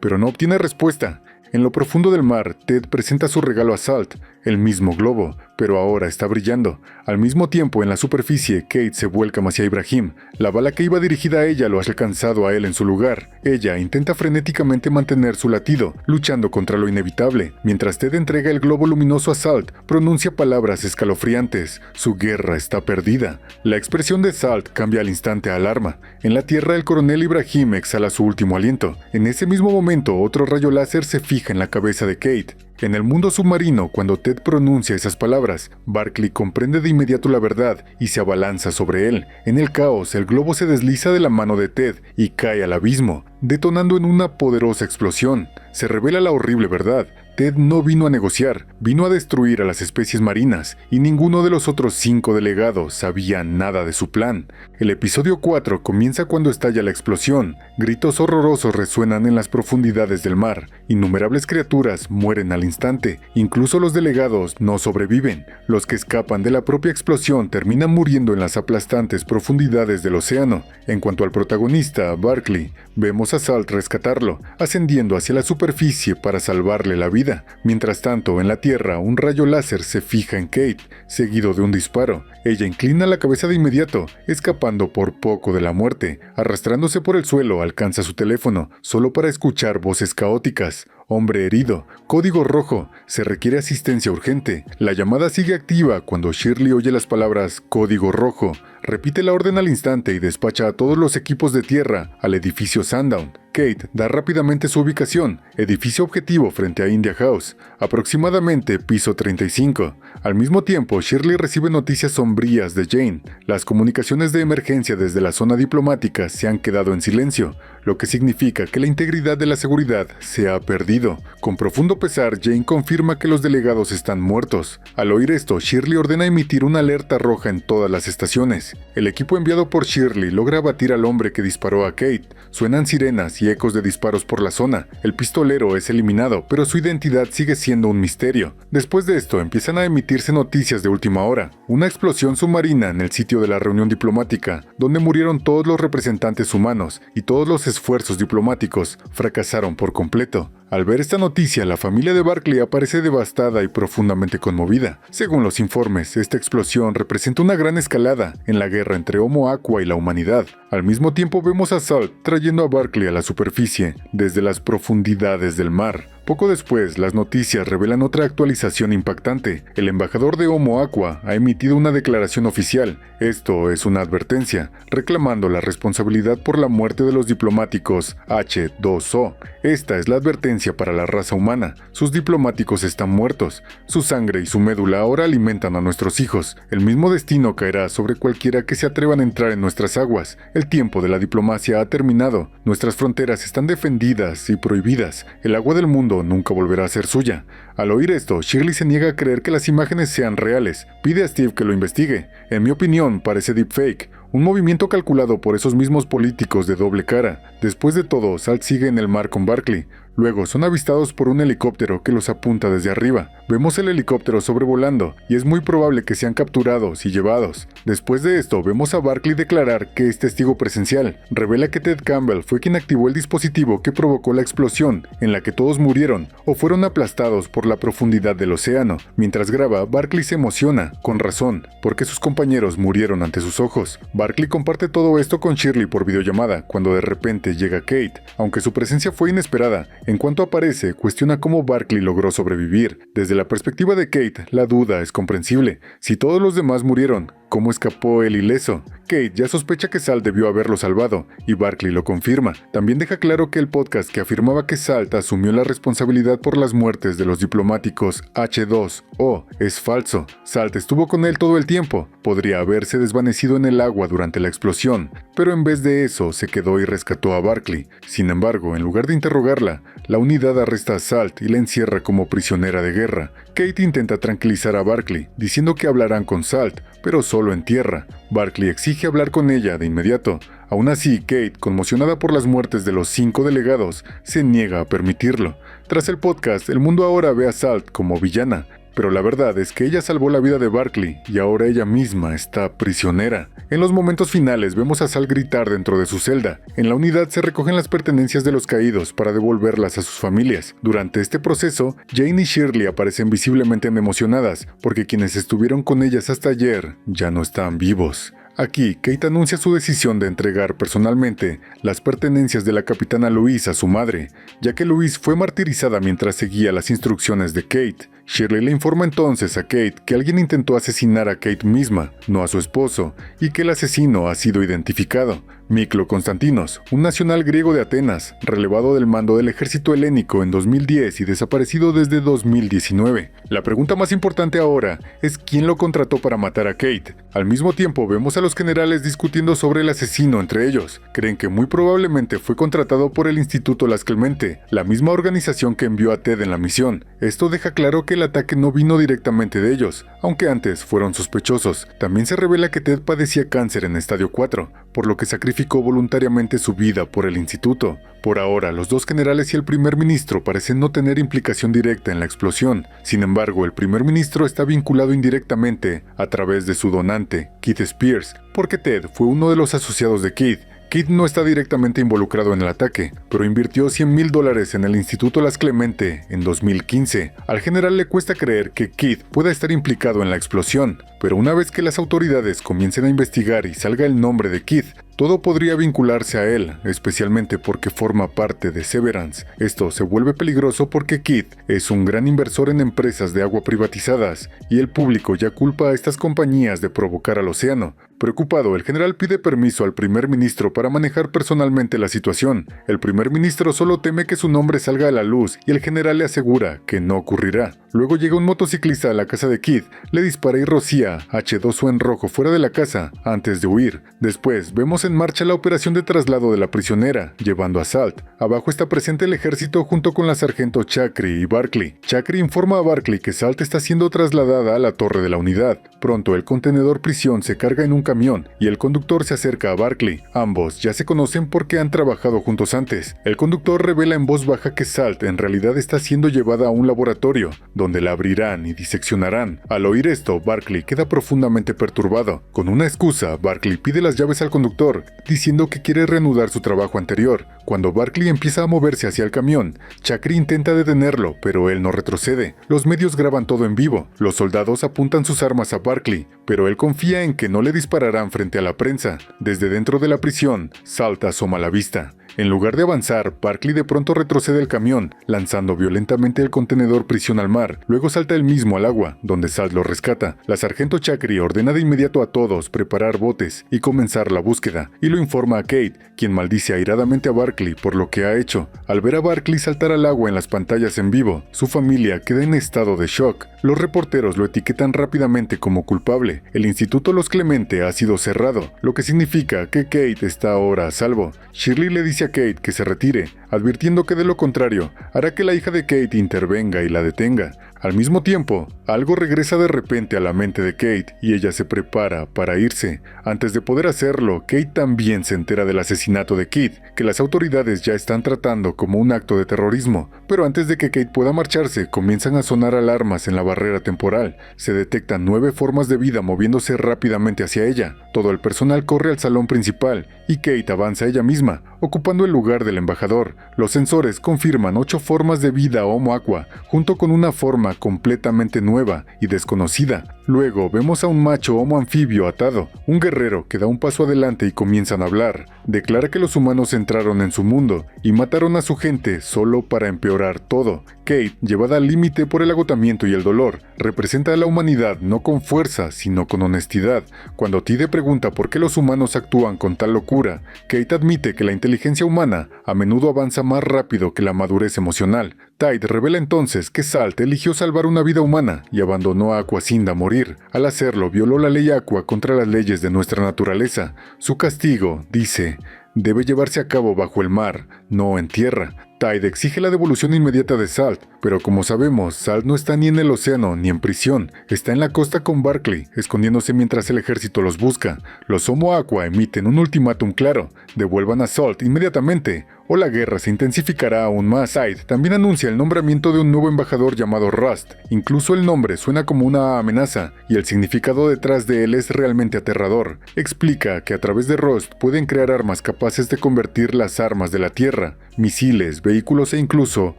pero no obtiene respuesta. En lo profundo del mar, Ted presenta su regalo a Salt. el mismo globo, pero ahora está brillando. Al mismo tiempo, en la superficie, Kate se vuelca hacia Ibrahim. La bala que iba dirigida a ella lo ha alcanzado a él en su lugar. Ella intenta frenéticamente mantener su latido, luchando contra lo inevitable. Mientras Ted entrega el globo luminoso a Salt, pronuncia palabras escalofriantes. Su guerra está perdida. La expresión de Salt cambia al instante a alarma. En la tierra, el coronel Ibrahim exhala su último aliento. En ese mismo momento, otro rayo láser se fija en la cabeza de Kate. En el mundo submarino, cuando Ted pronuncia esas palabras, Barclay comprende de inmediato la verdad y se abalanza sobre él. En el caos, el globo se desliza de la mano de Ted y cae al abismo, detonando en una poderosa explosión. Se revela la horrible verdad. Ted no vino a negociar, vino a destruir a las especies marinas, y ninguno de los otros 5 delegados sabía nada de su plan. El episodio 4 comienza cuando estalla la explosión. Gritos horrorosos resuenan en las profundidades del mar. Innumerables criaturas mueren al instante. Incluso los delegados no sobreviven. Los que escapan de la propia explosión terminan muriendo en las aplastantes profundidades del océano. En cuanto al protagonista, Barclay, vemos a Salt rescatarlo, ascendiendo hacia la superficie para salvarle la vida. Mientras tanto, en la tierra, un rayo láser se fija en Kate, seguido de un disparo. Ella inclina la cabeza de inmediato, escapando por poco de la muerte. Arrastrándose por el suelo, alcanza su teléfono, solo para escuchar voces caóticas. Hombre herido, código rojo, se requiere asistencia urgente. La llamada sigue activa cuando Shirley oye las palabras código rojo. Repite la orden al instante y despacha a todos los equipos de tierra al edificio Sundown. Kate da rápidamente su ubicación, edificio objetivo frente a India House, aproximadamente piso 35. Al mismo tiempo, Shirley recibe noticias sombrías de Jane. Las comunicaciones de emergencia desde la zona diplomática se han quedado en silencio, lo que significa que la integridad de la seguridad se ha perdido. Con profundo pesar, Jane confirma que los delegados están muertos. Al oír esto, Shirley ordena emitir una alerta roja en todas las estaciones. El equipo enviado por Shirley logra abatir al hombre que disparó a Kate. Suenan sirenas y ecos de disparos por la zona. El pistolero es eliminado, pero su identidad sigue siendo un misterio. Después de esto, empiezan a emitirse noticias de última hora. Una explosión submarina en el sitio de la reunión diplomática, donde murieron todos los representantes humanos y todos los esfuerzos diplomáticos fracasaron por completo. Al ver esta noticia, la familia de Barclay aparece devastada y profundamente conmovida. Según los informes, esta explosión representa una gran escalada en la guerra entre Homo Aqua y la humanidad. Al mismo tiempo vemos a Salt trayendo a Barclay a la superficie, desde las profundidades del mar. Poco después, las noticias revelan otra actualización impactante. El embajador de Homo Aqua ha emitido una declaración oficial. Esto es una advertencia, reclamando la responsabilidad por la muerte de los diplomáticos H2O. Esta es la advertencia para la raza humana. Sus diplomáticos están muertos. Su sangre y su médula ahora alimentan a nuestros hijos. El mismo destino caerá sobre cualquiera que se atrevan a entrar en nuestras aguas. El tiempo de la diplomacia ha terminado. Nuestras fronteras están defendidas y prohibidas. El agua del mundo nunca volverá a ser suya. Al oír esto, Shirley se niega a creer que las imágenes sean reales. Pide a Steve que lo investigue. En mi opinión, parece deepfake, un movimiento calculado por esos mismos políticos de doble cara. Después de todo, Salt sigue en el mar con Barclay. Luego son avistados por un helicóptero que los apunta desde arriba. Vemos el helicóptero sobrevolando y es muy probable que sean capturados y llevados. Después de esto, vemos a Barclay declarar que es testigo presencial. Revela que Ted Campbell fue quien activó el dispositivo que provocó la explosión, en la que todos murieron o fueron aplastados por la profundidad del océano. Mientras graba, Barclay se emociona, con razón, porque sus compañeros murieron ante sus ojos. Barclay comparte todo esto con Shirley por videollamada, cuando de repente llega Kate. Aunque su presencia fue inesperada, en cuanto aparece, cuestiona cómo Barclay logró sobrevivir. Desde la perspectiva de Kate, la duda es comprensible. Si todos los demás murieron, ¿cómo escapó él ileso? Kate ya sospecha que Salt debió haberlo salvado, y Barclay lo confirma. También deja claro que el podcast que afirmaba que Salt asumió la responsabilidad por las muertes de los diplomáticos H2O es falso. Salt estuvo con él todo el tiempo. Podría haberse desvanecido en el agua durante la explosión, pero en vez de eso se quedó y rescató a Barclay. Sin embargo, en lugar de interrogarla, la unidad arresta a Salt y la encierra como prisionera de guerra. Kate intenta tranquilizar a Barclay, diciendo que hablarán con Salt, pero solo en tierra. Barclay exige hablar con ella de inmediato. Aún así, Kate, conmocionada por las muertes de los 5 delegados, se niega a permitirlo. Tras el podcast, el mundo ahora ve a Salt como villana. pero la verdad es que ella salvó la vida de Barkley y ahora ella misma está prisionera. En los momentos finales vemos a Salt gritar dentro de su celda. En la unidad se recogen las pertenencias de los caídos para devolverlas a sus familias. Durante este proceso, Jane y Shirley aparecen visiblemente emocionadas porque quienes estuvieron con ellas hasta ayer ya no están vivos. Aquí, Kate anuncia su decisión de entregar personalmente las pertenencias de la capitana Louise a su madre, ya que Louise fue martirizada mientras seguía las instrucciones de Kate. Shirley le informa entonces a Kate que alguien intentó asesinar a Kate misma, no a su esposo, y que el asesino ha sido identificado. Miklo Konstantinos, un nacional griego de Atenas, relevado del mando del ejército helénico en 2010 y desaparecido desde 2019. La pregunta más importante ahora es quién lo contrató para matar a Kate. Al mismo tiempo vemos a los generales discutiendo sobre el asesino entre ellos. Creen que muy probablemente fue contratado por el Instituto Las Clemente, la misma organización que envió a Ted en la misión. Esto deja claro que el ataque no vino directamente de ellos, aunque antes fueron sospechosos. También se revela que Ted padecía cáncer en estadio 4, por lo que sacrificó voluntariamente su vida por el instituto. Por ahora, los dos generales y el primer ministro parecen no tener implicación directa en la explosión. Sin embargo, el primer ministro está vinculado indirectamente a través de su donante, Keith Spears, porque Ted fue uno de los asociados de Keith. Keith no está directamente involucrado en el ataque, pero invirtió $100,000 en el Instituto Las Clemente en 2015. Al general le cuesta creer que Keith pueda estar implicado en la explosión, pero una vez que las autoridades comiencen a investigar y salga el nombre de Keith, todo podría vincularse a él, especialmente porque forma parte de Severance. Esto se vuelve peligroso porque Keith es un gran inversor en empresas de agua privatizadas, y el público ya culpa a estas compañías de provocar al océano. Preocupado, el general pide permiso al primer ministro para manejar personalmente la situación. El primer ministro solo teme que su nombre salga a la luz y el general le asegura que no ocurrirá. Luego llega un motociclista a la casa de Keith, le dispara y rocía H2O en rojo fuera de la casa antes de huir. Después vemos en marcha la operación de traslado de la prisionera, llevando a Salt. Abajo está presente el ejército junto con la sargento Chakri y Barkley. Chakri informa a Barkley que Salt está siendo trasladada a la torre de la unidad. Pronto el contenedor prisión se carga en un camión y el conductor se acerca a Barkley. Ambos ya se conocen porque han trabajado juntos antes. El conductor revela en voz baja que Salt en realidad está siendo llevada a un laboratorio, donde la abrirán y diseccionarán. Al oír esto, Barkley queda profundamente perturbado. Con una excusa, Barkley pide las llaves al conductor, diciendo que quiere reanudar su trabajo anterior. Cuando Barkley empieza a moverse hacia el camión, Chakri intenta detenerlo, pero él no retrocede. Los medios graban todo en vivo. Los soldados apuntan sus armas a Barkley, pero él confía en que no le dispararán frente a la prensa. Desde dentro de la prisión, Salt asoma la vista. En lugar de avanzar, Barkley de pronto retrocede el camión, lanzando violentamente el contenedor prisión al mar. Luego salta él mismo al agua, donde Salt lo rescata. La sargento Chakri ordena de inmediato a todos preparar botes y comenzar la búsqueda, y lo informa a Kate, quien maldice airadamente a Barkley por lo que ha hecho. Al ver a Barkley saltar al agua en las pantallas en vivo, su familia queda en estado de shock. Los reporteros lo etiquetan rápidamente como culpable. El Instituto Los Clemente ha sido cerrado, lo que significa que Kate está ahora a salvo. Shirley le dice a Kate que se retire, advirtiendo que de lo contrario, hará que la hija de Kate intervenga y la detenga. Al mismo tiempo, algo regresa de repente a la mente de Kate y ella se prepara para irse. Antes de poder hacerlo, Kate también se entera del asesinato de Keith, que las autoridades ya están tratando como un acto de terrorismo. Pero antes de que Kate pueda marcharse, comienzan a sonar alarmas en la barrera temporal. Se detectan 9 formas de vida moviéndose rápidamente hacia ella. Todo el personal corre al salón principal y Kate avanza ella misma, ocupando el lugar del embajador. Los sensores confirman 8 formas de vida Homo Aqua, junto con una forma completamente nueva y desconocida. Luego vemos a un macho Homo Anfibio atado, un guerrero que da un paso adelante y comienzan a hablar. Declara que los humanos entraron en su mundo y mataron a su gente solo para empeorar todo. Kate, llevada al límite por el agotamiento y el dolor, representa a la humanidad no con fuerza, sino con honestidad. Cuando Tide pregunta por qué los humanos actúan con tal locura, Kate admite que la inteligencia humana a menudo avanza más rápido que la madurez emocional. Tide revela entonces que Salt eligió salvar una vida humana y abandonó a Aquacinda a morir. Al hacerlo, violó la ley Aqua contra las leyes de nuestra naturaleza. Su castigo, dice, debe llevarse a cabo bajo el mar, no en tierra. Tide exige la devolución inmediata de Salt, pero como sabemos, Salt no está ni en el océano ni en prisión, está en la costa con Barclay, escondiéndose mientras el ejército los busca. Los Homo Aqua emiten un ultimátum claro: devuelvan a Salt inmediatamente, o la guerra se intensificará aún más. Tide también anuncia el nombramiento de un nuevo embajador llamado Rust. Incluso el nombre suena como una amenaza, y el significado detrás de él es realmente aterrador. Explica que a través de Rust pueden crear armas capaces de convertir las armas de la Tierra, misiles, vehículos e incluso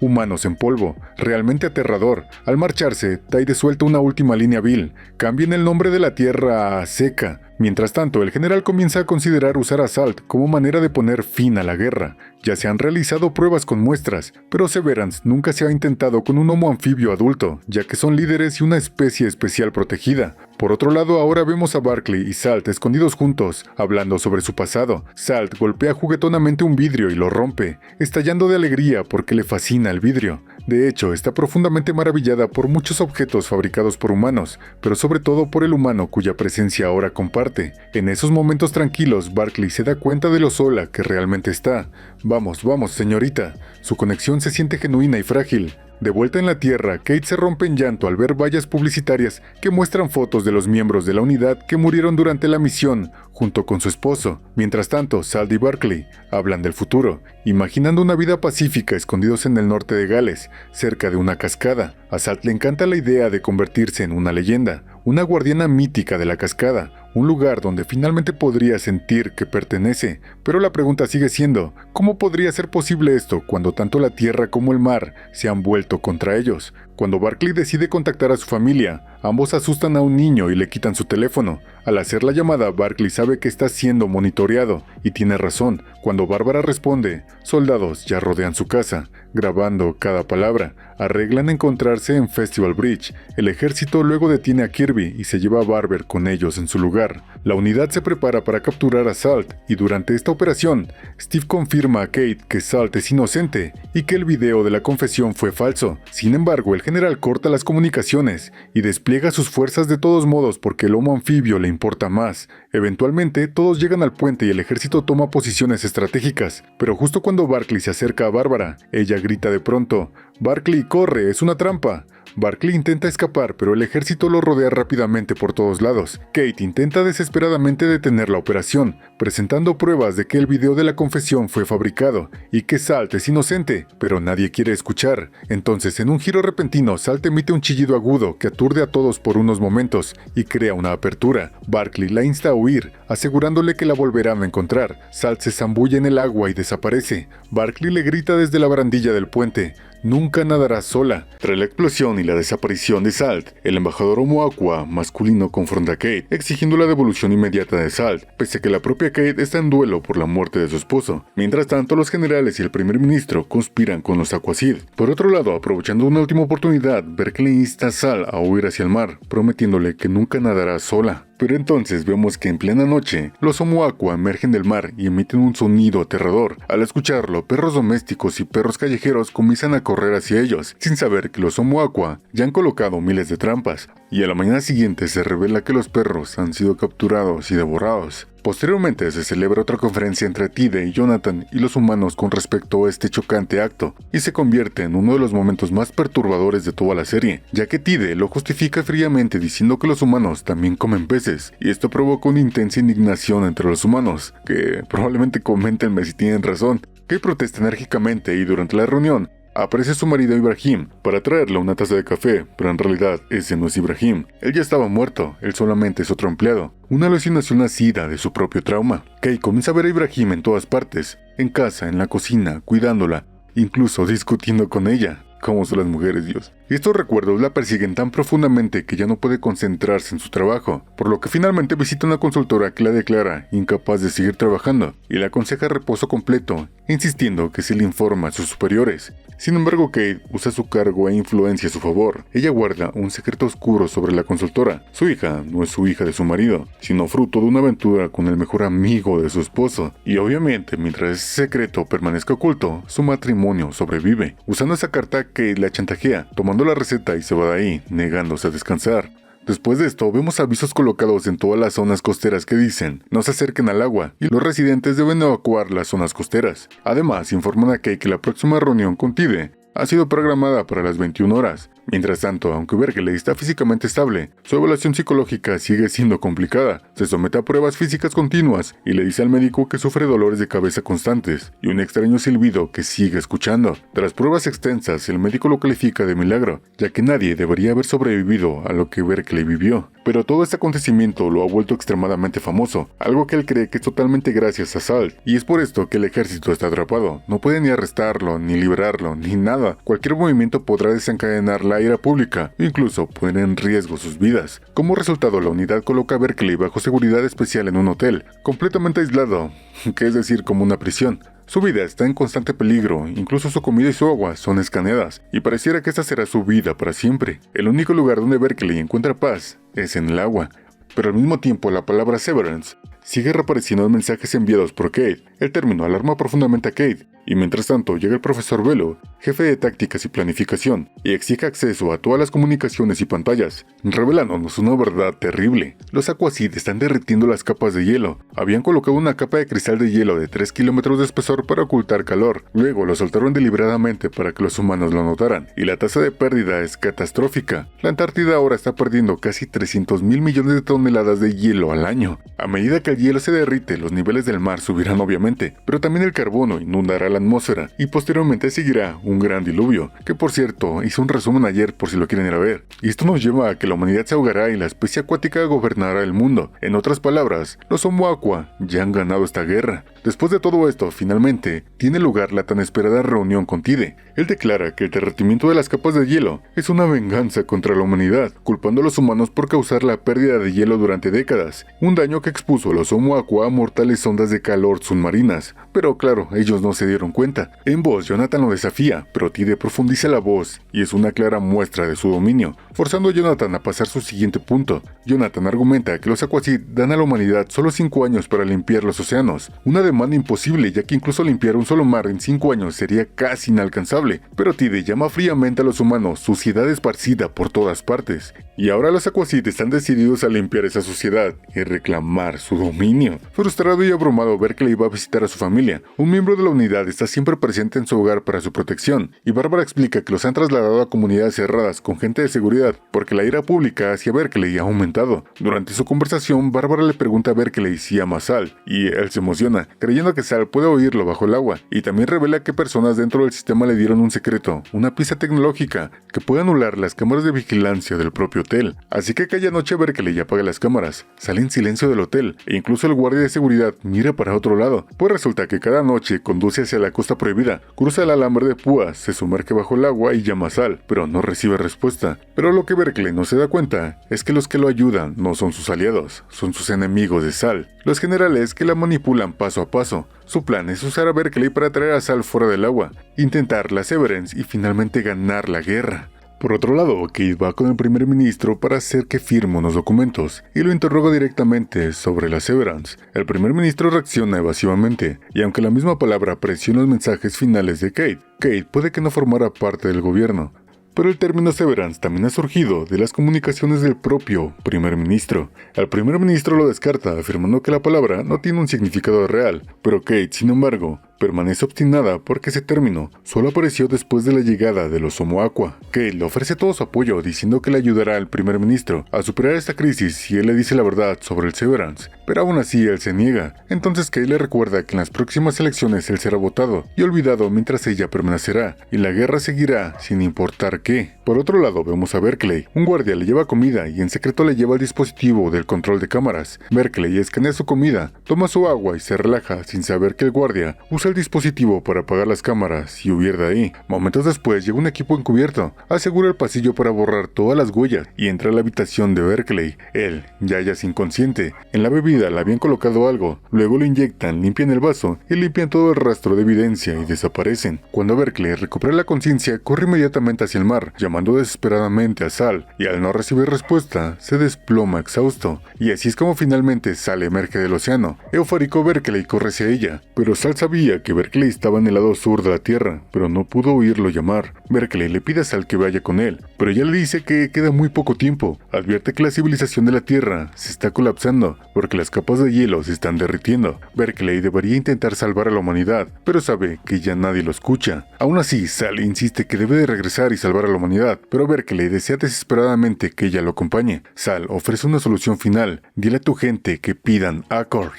humanos en polvo. Realmente aterrador. Al marcharse, Tide suelta una última línea vil: cambien el nombre de la Tierra a Seca. Mientras tanto, el general comienza a considerar usar a Salt como manera de poner fin a la guerra. Ya se han realizado pruebas con muestras, pero Severance nunca se ha intentado con un homo anfibio adulto, ya que son líderes y una especie especial protegida. Por otro lado, ahora vemos a Barclay y Salt escondidos juntos, hablando sobre su pasado. Salt golpea juguetonamente un vidrio y lo rompe, estallando de alegría porque le fascina el vidrio. De hecho, está profundamente maravillada por muchos objetos fabricados por humanos, pero sobre todo por el humano cuya presencia ahora comparte. En esos momentos tranquilos, Barclay se da cuenta de lo sola que realmente está. Vamos, vamos, señorita. Su conexión se siente genuina y frágil. De vuelta en la Tierra, Kate se rompe en llanto al ver vallas publicitarias que muestran fotos de los miembros de la unidad que murieron durante la misión, junto con su esposo. Mientras tanto, Salt y Barclay hablan del futuro, imaginando una vida pacífica escondidos en el norte de Gales, cerca de una cascada. A Salt le encanta la idea de convertirse en una leyenda, una guardiana mítica de la cascada, un lugar donde finalmente podría sentir que pertenece. Pero la pregunta sigue siendo: ¿cómo podría ser posible esto cuando tanto la tierra como el mar se han vuelto contra ellos? Cuando Barclay decide contactar a su familia, ambos asustan a un niño y le quitan su teléfono. Al hacer la llamada, Barclay sabe que está siendo monitoreado, y tiene razón. Cuando Bárbara responde, soldados ya rodean su casa, grabando cada palabra. Arreglan encontrarse en Festival Bridge. El ejército luego detiene a Kirby y se lleva a Barber con ellos en su lugar. La unidad se prepara para capturar a Salt, y durante esta operación, Steve confirma a Kate que Salt es inocente y que el video de la confesión fue falso. Sin embargo, el general corta las comunicaciones y despliega sus fuerzas de todos modos porque el homo anfibio le importa más. Eventualmente, todos llegan al puente y el ejército toma posiciones estratégicas, pero justo cuando Barclay se acerca a Bárbara, ella grita de pronto: «Barclay, corre, es una trampa». Barclay intenta escapar, pero el ejército lo rodea rápidamente por todos lados. Kate intenta desesperadamente detener la operación, presentando pruebas de que el video de la confesión fue fabricado y que Salt es inocente, pero nadie quiere escuchar. Entonces, en un giro repentino, Salt emite un chillido agudo que aturde a todos por unos momentos y crea una apertura. Barclay la insta a huir, asegurándole que la volverán a encontrar. Salt se zambulle en el agua y desaparece. Barclay le grita desde la barandilla del puente: «Nunca nadarás sola». Tras la explosión y la desaparición de Salt, el embajador Homo Aqua masculino confronta a Kate, exigiendo la devolución inmediata de Salt, pese a que la propia Kate está en duelo por la muerte de su esposo. Mientras tanto, los generales y el primer ministro conspiran con los Aquacid. Por otro lado, aprovechando una última oportunidad, Barclay insta a Salt a huir hacia el mar, prometiéndole que nunca nadará sola. Pero entonces vemos que en plena noche, los Homo Aqua emergen del mar y emiten un sonido aterrador. Al escucharlo, perros domésticos y perros callejeros comienzan a correr hacia ellos, sin saber que los Homo Aqua ya han colocado miles de trampas, y a la mañana siguiente se revela que los perros han sido capturados y devorados. Posteriormente se celebra otra conferencia entre Tide y Jonathan y los humanos con respecto a este chocante acto, y se convierte en uno de los momentos más perturbadores de toda la serie, ya que Tide lo justifica fríamente diciendo que los humanos también comen peces, y esto provoca una intensa indignación entre los humanos, que probablemente coméntenme si tienen razón. Kate protesta enérgicamente y durante la reunión aparece su marido Ibrahim para traerle una taza de café, pero en realidad ese no es Ibrahim. Él ya estaba muerto, él solamente es otro empleado, una alucinación nacida de su propio trauma. Kate comienza a ver a Ibrahim en todas partes, en casa, en la cocina, cuidándola, incluso discutiendo con ella. ¿Cómo son las mujeres, Dios? Y estos recuerdos la persiguen tan profundamente que ya no puede concentrarse en su trabajo, por lo que finalmente visita una consultora que la declara incapaz de seguir trabajando y le aconseja reposo completo, insistiendo que se le informa a sus superiores. Sin embargo, Kate usa su cargo e influencia a su favor. Ella guarda un secreto oscuro sobre la consultora. Su hija no es su hija de su marido, sino fruto de una aventura con el mejor amigo de su esposo. Y obviamente, mientras ese secreto permanezca oculto, su matrimonio sobrevive. Usando esa carta, Kate la chantajea, tomando la receta y se va de ahí, negándose a descansar. Después de esto, vemos avisos colocados en todas las zonas costeras que dicen no se acerquen al agua y los residentes deben evacuar las zonas costeras. Además, informan a Kate que la próxima reunión con Tide ha sido programada para las 21 horas. Mientras tanto, aunque Berkeley está físicamente estable, su evaluación psicológica sigue siendo complicada. Se somete a pruebas físicas continuas y le dice al médico que sufre dolores de cabeza constantes y un extraño silbido que sigue escuchando. Tras pruebas extensas, el médico lo califica de milagro, ya que nadie debería haber sobrevivido a lo que Berkeley vivió. Pero todo este acontecimiento lo ha vuelto extremadamente famoso, algo que él cree que es totalmente gracias a Salt, y es por esto que el ejército está atrapado. No puede ni arrestarlo, ni liberarlo, ni nada. Cualquier movimiento podrá desencadenar la ira pública e incluso poner en riesgo sus vidas. Como resultado, la unidad coloca a Berkeley bajo seguridad especial en un hotel, completamente aislado, que es decir, como una prisión. Su vida está en constante peligro, incluso su comida y su agua son escaneadas, y pareciera que esta será su vida para siempre. El único lugar donde Berkeley encuentra paz es en el agua. Pero al mismo tiempo la palabra Severance sigue reapareciendo en mensajes enviados por Kate. El término alarma profundamente a Kate, y mientras tanto llega el profesor Velo, jefe de tácticas y planificación, y exige acceso a todas las comunicaciones y pantallas, revelándonos una verdad terrible. Los Aquacid están derritiendo las capas de hielo. Habían colocado una capa de cristal de hielo de 3 kilómetros de espesor para ocultar calor. Luego lo soltaron deliberadamente para que los humanos lo notaran, y la tasa de pérdida es catastrófica. La Antártida ahora está perdiendo casi 300.000 millones de toneladas de hielo al año. A medida que el hielo se derrite, los niveles del mar subirán obviamente, pero también el carbono inundará la atmósfera y posteriormente seguirá un gran diluvio, que por cierto hice un resumen ayer por si lo quieren ir a ver. Y esto nos lleva a que la humanidad se ahogará y la especie acuática gobernará el mundo. En otras palabras, los Homo Aqua ya han ganado esta guerra. Después de todo esto, finalmente, tiene lugar la tan esperada reunión con Tide. Él declara que el derretimiento de las capas de hielo es una venganza contra la humanidad, culpando a los humanos por causar la pérdida de hielo durante décadas, un daño que expuso a los Homo Aqua a mortales ondas de calor submarinas. Pero claro, ellos no se dieron cuenta. En voz, Jonathan lo desafía, pero Tide profundiza la voz y es una clara muestra de su dominio, forzando a Jonathan a pasar su siguiente punto. Jonathan argumenta que los Aquacid dan a la humanidad solo 5 años para limpiar los océanos, una demanda imposible ya que incluso limpiar un solo mar en 5 años sería casi inalcanzable, pero Tide llama fríamente a los humanos suciedad esparcida por todas partes, y ahora los Aquacid están decididos a limpiar esa suciedad y reclamar su dominio. Frustrado y abrumado, Berkeley va a visitar a su familia. Un miembro de la unidad está siempre presente en su hogar para su protección, y Bárbara explica que los han trasladado a comunidades cerradas con gente de seguridad porque la ira pública hacia Berkeley ha aumentado. Durante su conversación, Bárbara le pregunta a Berkeley si ama a Sal, y él se emociona, creyendo que Sal puede oírlo bajo el agua, y también revela que personas dentro del sistema le dieron un secreto, una pieza tecnológica que puede anular las cámaras de vigilancia del propio hotel. Así que aquella noche Berkeley apaga las cámaras, sale en silencio del hotel, e incluso el guardia de seguridad mira para otro lado, pues resulta que cada noche conduce hacia la costa prohibida, cruza el alambre de púas, se sumerge bajo el agua y llama a Sal, pero no recibe respuesta. Pero lo que Berkeley no se da cuenta es que los que lo ayudan no son sus aliados, son sus enemigos de Sal, los generales que la manipulan paso a paso. Su plan es usar a Berkeley para traer a Sal fuera del agua, intentar la Severance y finalmente ganar la guerra. Por otro lado, Kate va con el primer ministro para hacer que firme unos documentos y lo interroga directamente sobre la Severance. El primer ministro reacciona evasivamente, y aunque la misma palabra apreció los mensajes finales de Kate puede que no formara parte del gobierno. Pero el término Severance también ha surgido de las comunicaciones del propio primer ministro. El primer ministro lo descarta, afirmando que la palabra no tiene un significado real, pero Kate, sin embargo, permanece obstinada porque ese término solo apareció después de la llegada de los Homo Aqua. Kate le ofrece todo su apoyo diciendo que le ayudará al primer ministro a superar esta crisis si él le dice la verdad sobre el Severance, pero aún así él se niega. Entonces Kate le recuerda que en las próximas elecciones él será votado y olvidado mientras ella permanecerá, y la guerra seguirá sin importar qué. Por otro lado vemos a Berkeley. Un guardia le lleva comida y en secreto le lleva el dispositivo del control de cámaras. Berkeley escanea su comida, toma su agua y se relaja sin saber que el guardia usa el dispositivo para apagar las cámaras y huir de ahí. Momentos después llega un equipo encubierto, asegura el pasillo para borrar todas las huellas y entra a la habitación de Berkeley. Él ya yace inconsciente. En la bebida le habían colocado algo, luego lo inyectan, limpian el vaso y limpian todo el rastro de evidencia y desaparecen. Cuando Berkeley recupera la conciencia, corre inmediatamente hacia el mar, llamando desesperadamente a Sal, y al no recibir respuesta, se desploma exhausto. Y así es como finalmente Sal emerge del océano. Eufórico, Berkeley corre hacia ella, pero Sal sabía explica que Berkeley estaba en el lado sur de la Tierra, pero no pudo oírlo llamar. Berkeley le pide a Sal que vaya con él, pero ella le dice que queda muy poco tiempo. Advierte que la civilización de la Tierra se está colapsando porque las capas de hielo se están derritiendo. Berkeley debería intentar salvar a la humanidad, pero sabe que ya nadie lo escucha. Aún así, Sal insiste que debe de regresar y salvar a la humanidad, pero Berkeley desea desesperadamente que ella lo acompañe. Sal ofrece una solución final: dile a tu gente que pidan Accord.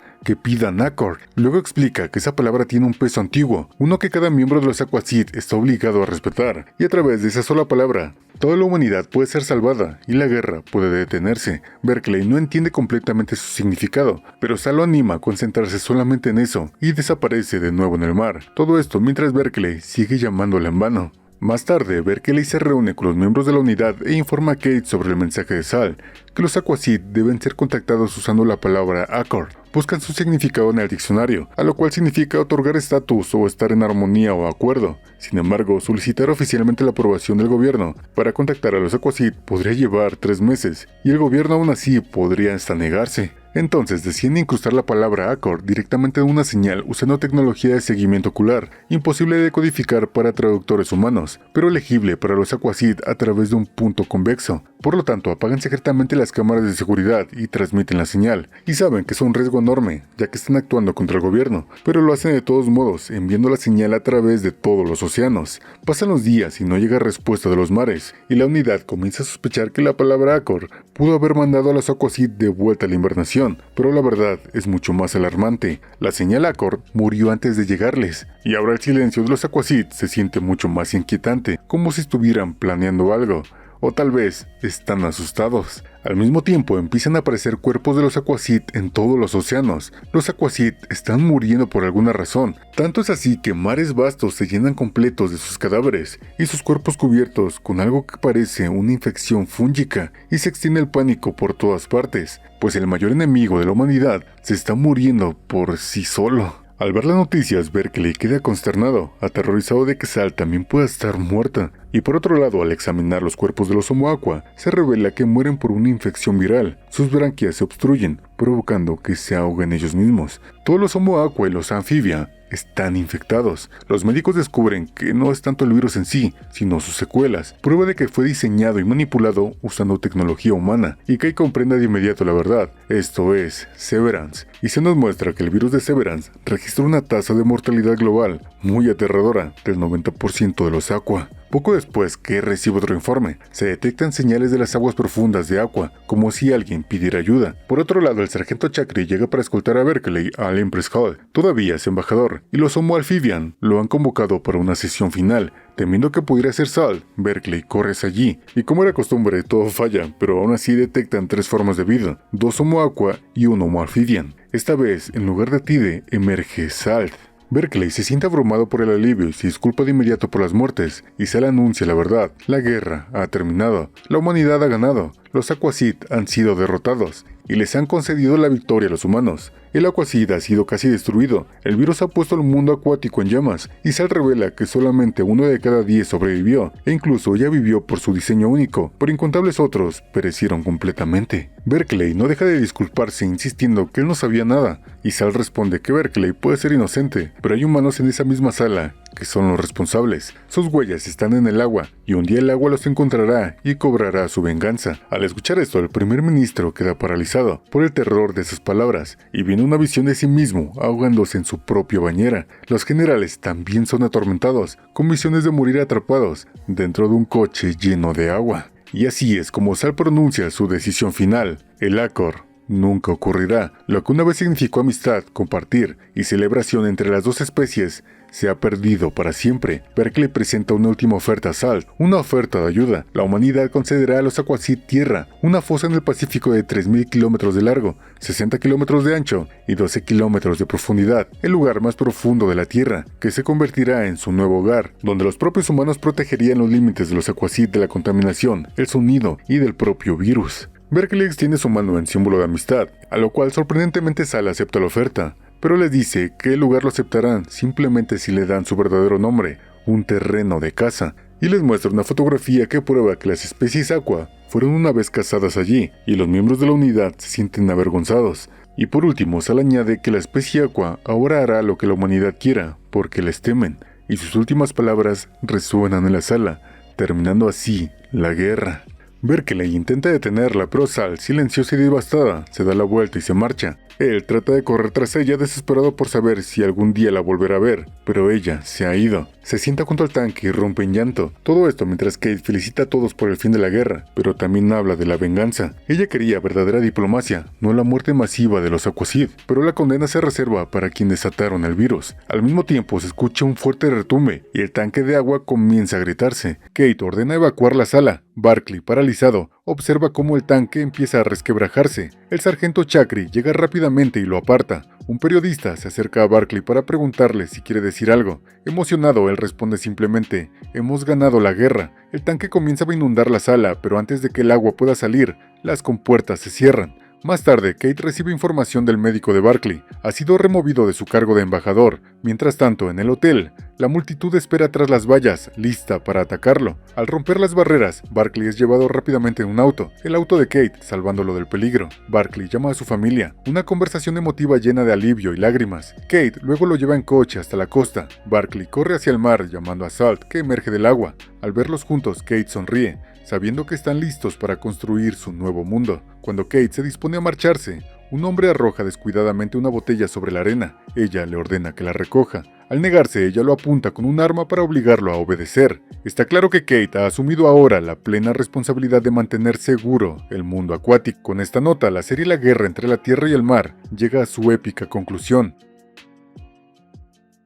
Luego explica que esa palabra tiene un peso antiguo, uno que cada miembro de los Aquasid está obligado a respetar, y a través de esa sola palabra, toda la humanidad puede ser salvada y la guerra puede detenerse. Berkeley no entiende completamente su significado, pero Sal lo anima a concentrarse solamente en eso, y desaparece de nuevo en el mar. Todo esto mientras Berkeley sigue llamándola en vano. Más tarde, Berkeley se reúne con los miembros de la unidad e informa a Kate sobre el mensaje de Sal, que los Aquasid deben ser contactados usando la palabra Accord. Buscan su significado en el diccionario, a lo cual significa otorgar estatus o estar en armonía o acuerdo. Sin embargo, solicitar oficialmente la aprobación del gobierno para contactar a los Aquasid podría llevar 3 meses, y el gobierno aún así podría hasta negarse. Entonces deciden incrustar la palabra Accord directamente en una señal usando tecnología de seguimiento ocular, imposible de codificar para traductores humanos, pero legible para los Aquasid a través de un punto convexo. Por lo tanto, apagan secretamente las cámaras de seguridad y transmiten la señal, y saben que es un riesgo enorme, ya que están actuando contra el gobierno, pero lo hacen de todos modos, enviando la señal a través de todos los océanos. Pasan los días y no llega respuesta de los mares, y la unidad comienza a sospechar que la palabra Accord pudo haber mandado a los Aquasid de vuelta a la invernación, pero la verdad es mucho más alarmante. La señal Accord murió antes de llegarles, y ahora el silencio de los Aquasid se siente mucho más inquietante, como si estuvieran planeando algo. O tal vez están asustados. Al mismo tiempo empiezan a aparecer cuerpos de los Aquasid en todos los océanos. Los Aquasid están muriendo por alguna razón. Tanto es así que mares vastos se llenan completos de sus cadáveres y sus cuerpos cubiertos con algo que parece una infección fúngica, y se extiende el pánico por todas partes, pues el mayor enemigo de la humanidad se está muriendo por sí solo. Al ver las noticias, Berkeley queda consternado, aterrorizado de que Sal también pueda estar muerta. Y por otro lado, al examinar los cuerpos de los Homo Aqua, se revela que mueren por una infección viral. Sus branquias se obstruyen, provocando que se ahoguen ellos mismos. Todos los Homo Aqua y los Amphibia están infectados. Los médicos descubren que no es tanto el virus en sí, sino sus secuelas, prueba de que fue diseñado y manipulado usando tecnología humana, y Kay comprende de inmediato la verdad, esto es Severance, y se nos muestra que el virus de Severance registra una tasa de mortalidad global muy aterradora del 90% de los Aqua. Poco después que recibe otro informe, se detectan señales de las aguas profundas de Aqua, como si alguien pidiera ayuda. Por otro lado, el sargento Chakri llega para escoltar a Berkeley al Empress Hall. Todavía es embajador, y los Homo Amphibian lo han convocado para una sesión final. Temiendo que pudiera ser Sal, Berkeley corre hacia allí, y como era costumbre, todo falla, pero aún así detectan 3 formas de vida, 2 Homo Aqua y 1 Homo Amphibian. Esta vez, en lugar de Tide, emerge Sal. Berkeley se siente abrumado por el alivio y se disculpa de inmediato por las muertes, y Sal anuncia la verdad. La guerra ha terminado, la humanidad ha ganado, los Aquasid han sido derrotados, y les han concedido la victoria a los humanos. El Aquasid ha sido casi destruido, el virus ha puesto al mundo acuático en llamas, y Sal revela que solamente 1 de cada 10 sobrevivió, e incluso ella vivió por su diseño único, pero incontables otros perecieron completamente. Berkeley no deja de disculparse insistiendo que él no sabía nada, y Sal responde que Berkeley puede ser inocente, pero hay humanos en esa misma sala que son los responsables. Sus huellas están en el agua, y un día el agua los encontrará y cobrará su venganza. Al escuchar esto, el primer ministro queda paralizado por el terror de sus palabras, y viene una visión de sí mismo ahogándose en su propia bañera. Los generales también son atormentados, con visiones de morir atrapados dentro de un coche lleno de agua. Y así es como Sal pronuncia su decisión final, el Accord nunca ocurrirá. Lo que una vez significó amistad, compartir y celebración entre las dos especies se ha perdido para siempre. Berkeley presenta una última oferta a Sal, una oferta de ayuda. La humanidad concederá a los Aquasid tierra, una fosa en el Pacífico de 3.000 kilómetros de largo, 60 kilómetros de ancho y 12 kilómetros de profundidad, el lugar más profundo de la Tierra, que se convertirá en su nuevo hogar, donde los propios humanos protegerían los límites de los Aquasid de la contaminación, el sonido y del propio virus. Berkeley extiende su mano en símbolo de amistad, a lo cual sorprendentemente Sal acepta la oferta, pero les dice que el lugar lo aceptarán simplemente si le dan su verdadero nombre, un terreno de caza, y les muestra una fotografía que prueba que las especies Aqua fueron una vez cazadas allí, y los miembros de la unidad se sienten avergonzados. Y por último, Sal añade que la especie Aqua ahora hará lo que la humanidad quiera, porque les temen, y sus últimas palabras resuenan en la sala, terminando así la guerra. Berkeley intenta detenerla, pero Sal, silenciosa y devastada, se da la vuelta y se marcha. Él trata de correr tras ella desesperado por saber si algún día la volverá a ver, pero ella se ha ido. Se sienta junto al tanque y rompe en llanto. Todo esto mientras Kate felicita a todos por el fin de la guerra, pero también habla de la venganza. Ella quería verdadera diplomacia, no la muerte masiva de los Aquasid, pero la condena se reserva para quienes desataron el virus. Al mismo tiempo se escucha un fuerte retumbe y el tanque de agua comienza a gritarse. Kate ordena evacuar la sala. Barclay, paralizado, observa cómo el tanque empieza a resquebrajarse. El sargento Chakri llega rápidamente y lo aparta. Un periodista se acerca a Barclay para preguntarle si quiere decir algo. Emocionado, él responde simplemente: «Hemos ganado la guerra». El tanque comienza a inundar la sala, pero antes de que el agua pueda salir, las compuertas se cierran. Más tarde, Kate recibe información del médico de Barclay. Ha sido removido de su cargo de embajador. Mientras tanto, en el hotel, la multitud espera tras las vallas, lista para atacarlo. Al romper las barreras, Barclay es llevado rápidamente en un auto, el auto de Kate, salvándolo del peligro. Barclay llama a su familia. Una conversación emotiva llena de alivio y lágrimas. Kate luego lo lleva en coche hasta la costa. Barclay corre hacia el mar, llamando a Salt, que emerge del agua. Al verlos juntos, Kate sonríe, sabiendo que están listos para construir su nuevo mundo. Cuando Kate se dispone a marcharse, un hombre arroja descuidadamente una botella sobre la arena. Ella le ordena que la recoja. Al negarse, ella lo apunta con un arma para obligarlo a obedecer. Está claro que Kate ha asumido ahora la plena responsabilidad de mantener seguro el mundo acuático. Con esta nota, la serie La guerra entre la tierra y el mar llega a su épica conclusión.